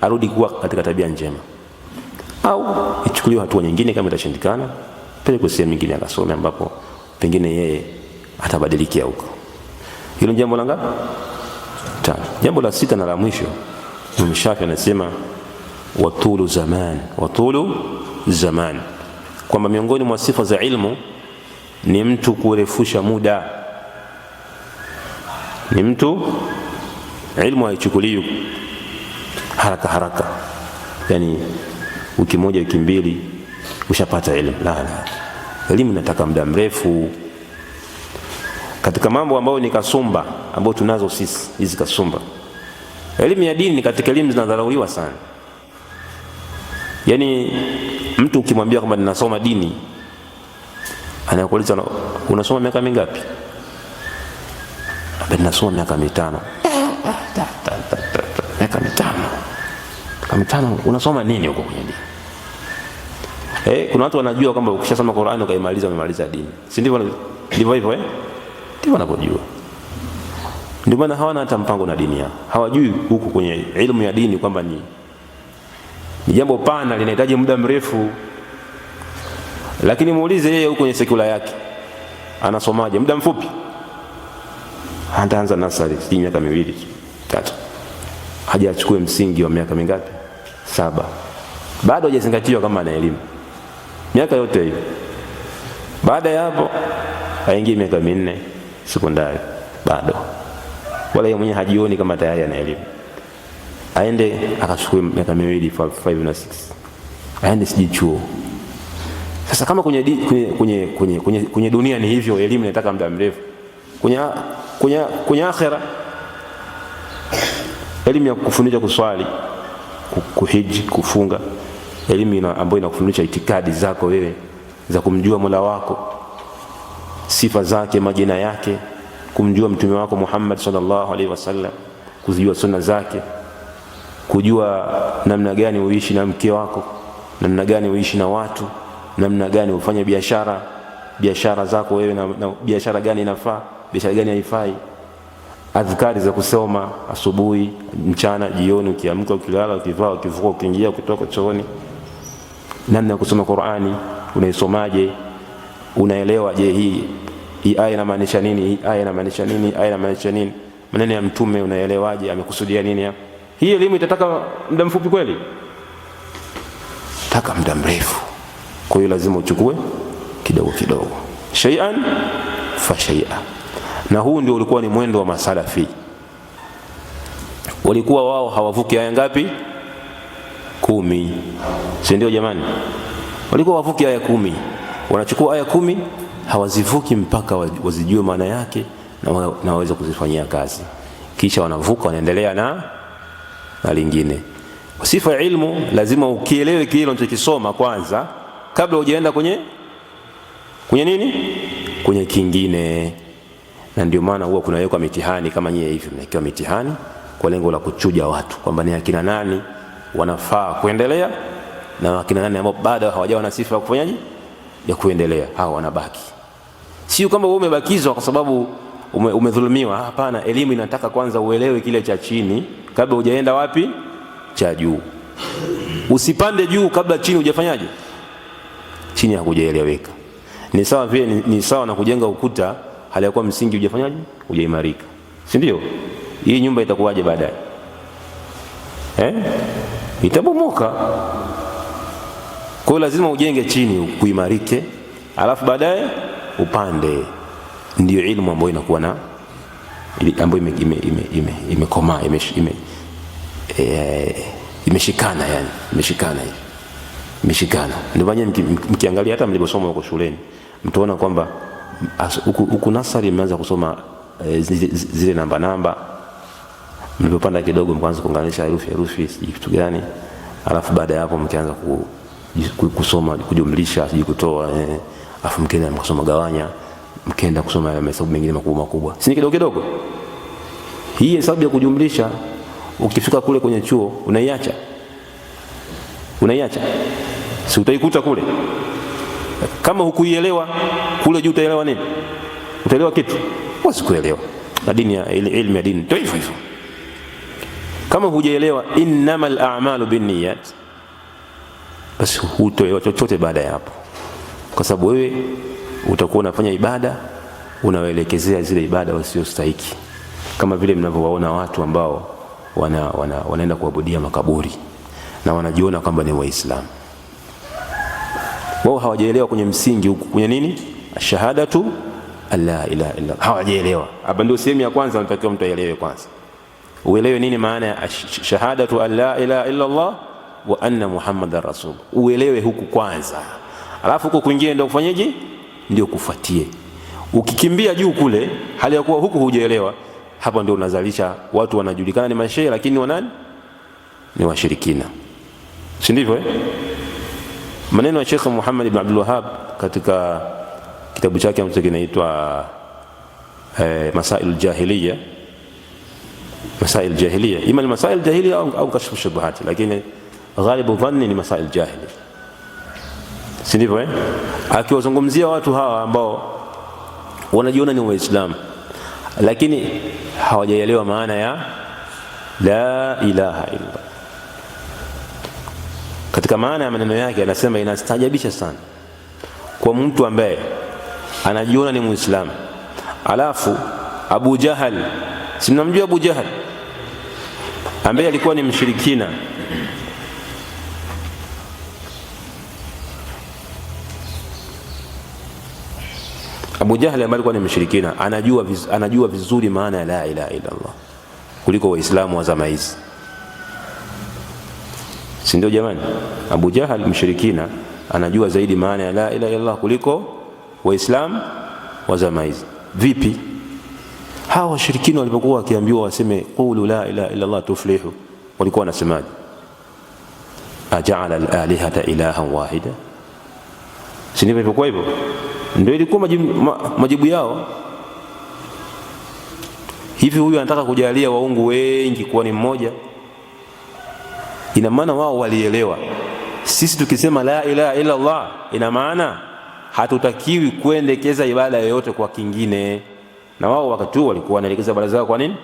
arudi kuwa katika tabia njema, au ichukuliwe hatua nyingine kama itashindikana, pelekwe sehemu nyingine akasome ambapo pengine yeye atabadilikia huko. Hilo jambo la ngapi? Tano. Jambo la sita na la mwisho, Imam Shafi anasema watulu zaman, kwamba miongoni mwa sifa za ilmu ni mtu kurefusha muda. Ni mtu, ilmu haichukuliwi haraka, yani wiki moja wiki mbili ushapata elimu. La, elimu inataka muda mrefu. Katika mambo ambayo ni kasumba ambayo tunazo sisi, hizi kasumba, elimu ya dini katika elimu zinadharauliwa sana. Yani mtu ukimwambia kwamba ninasoma dini, anakuuliza unasoma miaka mingapi? Ninasoma miaka 5. Miaka 5 unasoma nini huko kwenye dini? Kuna watu wanajua kwamba ukishasoma Qur'ani ukaimaliza umemaliza dini. Si ndivyo hivyo ndivyo wanapojua. Ndio maana hawana hata mpango na dini yao. Hawajui huku kwenye elimu ya dini kwamba ni jambo pana, linahitaji muda mrefu. Lakini muulize yeye huko kwenye sekula yake anasomaje? Muda mfupi. Ataanza nasari miaka 2 3. Hajachukua msingi wa miaka mingapi? 7. Bado hajazingatiwa kama ana elimu. Miaka yote hiyo. Baada ya hapo aingie miaka 4 sekondari bado. Wala yeye mwenyewe hajioni kama tayari ana elimu. Aende akachukua miaka 2, 5 na 6. Aende sijichuo. Sasa kama kwenye dunia ni hivyo, elimu inataka muda mrefu. Kwenye akhera elimu ya kufundisha kuswali, kuhiji, kufunga, elimu ambayo inakufundisha itikadi zako wewe za kumjua Mola wako, sifa zake, majina yake, kumjua mtume wako Muhammad sallallahu alaihi wasallam, kuzijua sunna zake, kujua namna gani uishi na mke wako, namna gani uishi na watu, namna gani ufanye biashara zako wewe, na biashara gani inafaa, biashara gani haifai, adhkari za kusoma asubuhi, mchana, jioni, ukiamka, ukilala, ukivaa, ukivuka, ukiingia, ukitoka chooni, namna ya kusoma Qur'ani, unaisomaje, unaelewa je hii aya inamaanisha nini, hii aya inamaanisha nini, aya inamaanisha nini, maneno ya mtume unaelewaje, amekusudia nini hapa. Hii elimu itataka muda mfupi kweli? Taka muda mrefu. Kwa hiyo lazima uchukue kidogo kidogo, shay'an fa shay'a. Na huu ndio ulikuwa ni mwendo wa masalafi. Walikuwa wao hawavuki aya ngapi? 10. Si ndio jamani? Walikuwa wavuki aya 10. Wanachukua aya 10 hawazivuki mpaka wazijue maana yake na waweze kuzifanyia kazi. Kisha wanavuka, wanaendelea na lingine. Sifa ya ilmu lazima ukielewe kile unachokisoma kwanza kabla hujaenda kwenye nini? Kwenye kingine. Na ndio maana huwa kunawekwa mitihani kama nyie hivi, mnawekewa mitihani kwa lengo la kuchuja watu kwamba ni akina nani wanafaa kuendelea na akina nani ambao bado hawajawa na sifa ya kufanyaje, ya kuendelea, hao wanabaki. Sio kama wewe umebakizwa kwa sababu umedhulumiwa. Hapana, elimu inataka kwanza uelewe kile cha chini kabla hujaenda wapi? Cha juu. Usipande juu kabla chini hujafanyaje? Chini hakujaeleweka. Ni sawa na kujenga ukuta hali ya kuwa msingi hujafanyaje? Hujaimarika. Si ndio? Hii nyumba itakuwaje baadaye? Itabomoka. Kwa hiyo lazima ujenge chini kuimarike, alafu baadaye upande. Ndio ilmu ambayo inakuwa na ambayo imekomaa, imeshikana, yani imeshikana. Ndio maana mkiangalia hata mliposoma huko shuleni mtaona kwamba huku nasari mmeanza kusoma zile namba, mlipopanda kidogo mkaanza kuunganisha herufi kitu gani, alafu baada ya hapo mkianza kusoma kujumlisha, kutoa, alafu mkaenda mkasoma gawanya, mkaenda kusoma mahesabu mengine makubwa. Si kidogo kidogo. Hii hesabu ya kujumlisha ukifika kule kwenye chuo unaiacha. Si utaikuta kule. Kama hukuielewa kule juu utaelewa nini? Utaelewa kitu? Huwezi kuelewa. Na dini ya ilmu ya dini ndio hivyo. Kama hujaelewa innamal a'malu binniyat, basi hutoelewa chochote baada ya hapo. Kwa sababu wewe utakuwa unafanya ibada, unawaelekezea zile ibada wasiostahiki. Kama vile mnavyowaona watu ambao wanaenda kuabudia makaburi na wanajiona kwamba ni Waislamu. Wao hawajaelewa kwenye msingi huku kwenye nini? Shahadatu alla ilaha illa. Hawajaelewa. Hapa ndio sehemu ya kwanza unatakiwa mtu aelewe kwanza. Uelewe nini maana ya shahadatu alla ilaha illa Allah wa anna Muhammadar rasul. Uelewe huku kwanza. Alafu huko kwingine ndio kufanyaje? Ndio kufuatie. Ukikimbia juu kule hali ya kuwa huku hujaelewa, hapa ndio unazalisha watu wanajulikana ni mashehe lakini wanani? Ni washirikina. Si ndivyo Maneno ya Sheikh Muhammad ibn Abdul Wahhab katika kitabu chake ambacho kinaitwa Masail Jahiliya. Masail Jahiliya, ima ni Masail Jahiliya au kashfu shubuhat, lakini ghalibu dhanni ni Masail Jahiliya. si ndivyo akiwazungumzia watu hawa ambao wanajiona ni Waislamu lakini hawajaelewa maana ya la ilaha illa. Katika maana ya maneno yake anasema inastajabisha sana kwa mtu ambaye anajiona ni Muislamu alafu Abu Jahal, si mnamjua Abu Jahal ambaye alikuwa ni mshirikina, Abu Jahal ambaye alikuwa ni mshirikina anajua vizuri maana ya la ilaha illa Allah kuliko Waislamu wa zama hizi, si ndio jamani? Abu Jahal mshirikina anajua zaidi maana ya la ilaha illa Allah kuliko Waislamu wa zama hizi. Vipi? Hawa washirikina walipokuwa wakiambiwa waseme qulu la ilaha illa Allah tuflihu, walikuwa wanasemaje? Aja'ala al-alihata ilahan wahida, si ndivyo ilikuwa hivyo? Ndio ilikuwa majibu yao. Hivi huyu anataka kujalia waungu wengi kuwa ni mmoja? Ina maana wao walielewa sisi tukisema la ilaha illa Allah ina maana hatutakiwi kuendekeza ibada yoyote kwa kingine. Na wao wakati huo walikuwa wanaelekeza ibada zao kwa nini?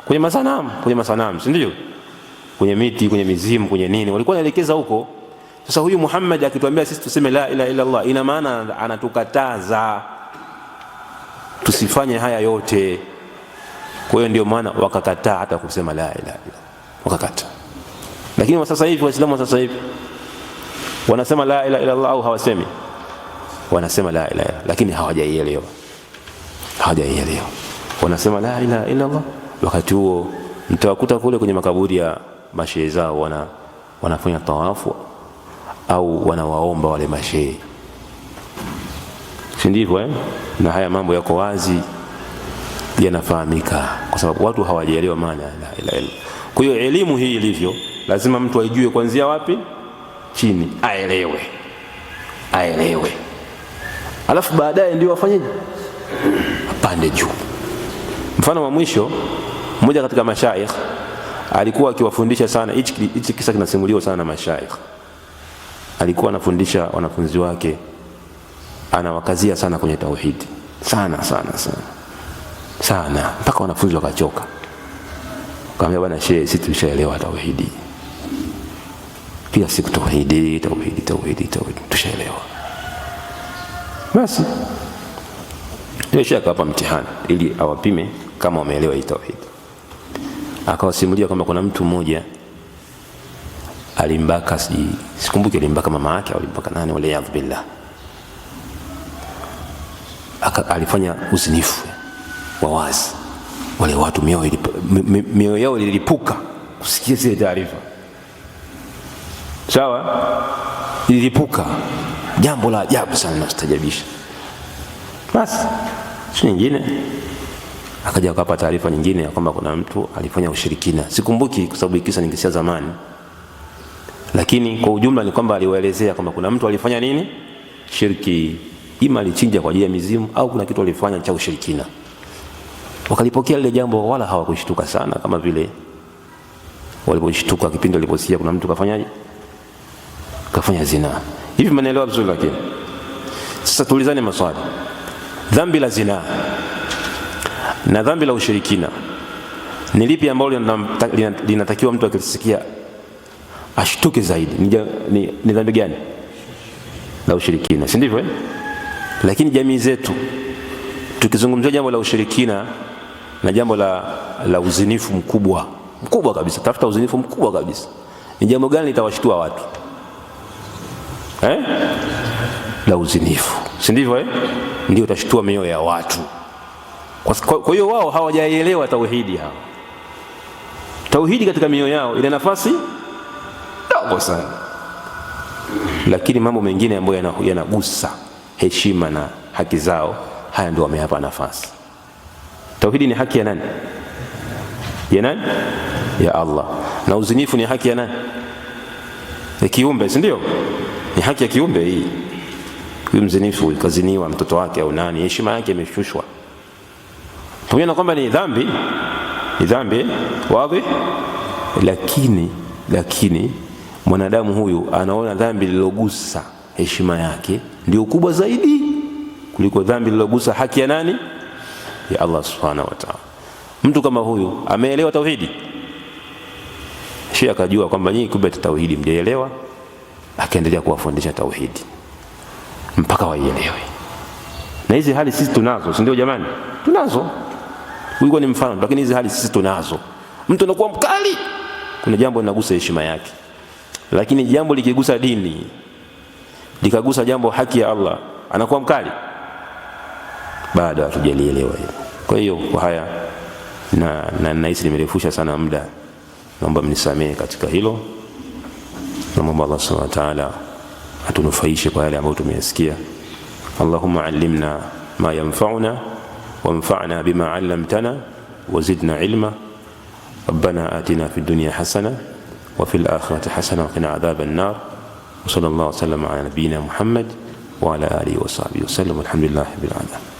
Kwenye masanamu, si ndio? Kwenye miti, kwenye mizimu, kwenye nini, walikuwa wanaelekeza huko. Sasa huyu Muhammad akituambia sisi tuseme la ilaha illa Allah ina maana anatukataza tusifanye haya yote. Kwa hiyo ndio maana wakakataa hata kusema la ilaha illa, wakakataa. Lakini sasa hivi Waislamu sasa hivi wanasema la ilaha illa Allah au hawasemi? Wanasema la ilaha, lakini hawajaielewa. Wanasema la ilaha illa Allah, wakati huo mtawakuta kule kwenye makaburi ya mashehe zao wanafanya tawafu au wanawaomba wale mashehe, si ndivyo Na haya mambo yako wazi, yanafahamika kwa sababu watu hawajaelewa maana ya la ilaha illa. Kwa hiyo elimu hii ilivyo lazima mtu aijue kuanzia wapi? Chini, aelewe. Alafu baadaye ndio afanyeje? Apande juu. Mfano wa mwisho, mmoja katika mashaikh alikuwa akiwafundisha sana, hichi kisa kinasimuliwa sana na mashaikh. Alikuwa anafundisha wanafunzi wake, anawakazia sana kwenye tauhidi. Sana mpaka wanafunzi wakachoka. Kaambia bwana shehe, sisi tumeshaelewa tauhidi. Kila siku tauhidi, tushaelewa. Basi ndio shaka hapa mtihani ili awapime kama wameelewa hii tauhidi. Akawasimulia kwamba kuna mtu mmoja alimbaka, sikumbuki alimbaka mama yake au alimbaka nani, wala yadh billah. Alifanya uzinifu wa wazi. Wale watu mioyo yao ililipuka kusikia zile taarifa. Sawa? Ililipuka. Jambo la ajabu sana linastajabisha. Basi siku nyingine akaja akapata taarifa nyingine ya kwamba kuna mtu alifanya ushirikina. Sikumbuki kwa sababu kisa ningesia zamani. Lakini kwa ujumla ni kwamba aliwaelezea kwamba kuna mtu alifanya nini? Shirki. Ima alichinja kwa ajili ya mizimu au kuna kitu alifanya cha ushirikina. Wakalipokea lile jambo wala hawakushtuka sana kama vile waliposhtuka kipindi waliposikia kuna mtu kafanya zina. Hivi mnaelewa vizuri? Lakini sasa tuulizane maswali. Dhambi la zina na dhambi la ushirikina ni lipi ambalo linatakiwa mtu akisikia ashtuke zaidi? Ni dhambi gani? La ushirikina, si ndivyo? Lakini jamii zetu tukizungumzia jambo la ushirikina na jambo la uzinifu mkubwa kabisa, tafuta uzinifu mkubwa kabisa, ni jambo gani litawashtua watu? La uzinifu, si ndivyo? Ndio utashtua mioyo ya watu. Kwa hiyo wao hawajaelewa tauhidi. Tauhidi katika mioyo yao ina nafasi ndogo sana, lakini mambo mengine ambayo yanagusa heshima na haki zao, haya ndio wameyapa nafasi. Tauhidi ni haki ya nani? Ya Allah. Na uzinifu ni haki ya nani? Ya kiumbe, si ndio? Ni haki ya kiumbe hii. Huyu mzinifu kaziniwa mtoto wake au nani, heshima yake imeshushwa. Pamoja na kwamba ni dhambi wazi, lakini mwanadamu huyu anaona dhambi lilogusa heshima yake ndio kubwa zaidi kuliko dhambi lilogusa haki ya nani? Ya Allah subhanahu wa ta'ala. Mtu kama huyu ameelewa tauhidi, Sheikh akajua kwamba nyinyi kumbe tauhidi mjaelewa, akaendelea kuwafundisha tauhidi mpaka waielewe. Na hizi hali sisi tunazo, si ndio jamani? Tunazo. Huyu ni mfano, lakini hizi hali sisi tunazo. Mtu anakuwa mkali, kuna jambo linagusa heshima yake, lakini jambo likigusa dini, likagusa jambo haki ya Allah, anakuwa mkali. Bado hatujalielewa hilo. Kwa hiyo kwa haya na nahisi nimerefusha sana muda, naomba mnisamehe katika hilo. Naomba Allah subhanahu wa ta'ala atunufaishe kwa yale ambayo tumeyasikia. Allahumma allimna ma yanfa'una wanfa'na bima 'allamtana wazidna ilma. ربنا آتنا في الدنيا حسنة وفي الآخرة حسنة وقنا عذاب النار. وصلى الله وسلم على نبينا محمد وعلى آله وصحبه وسلم والحمد لله رب العالمين.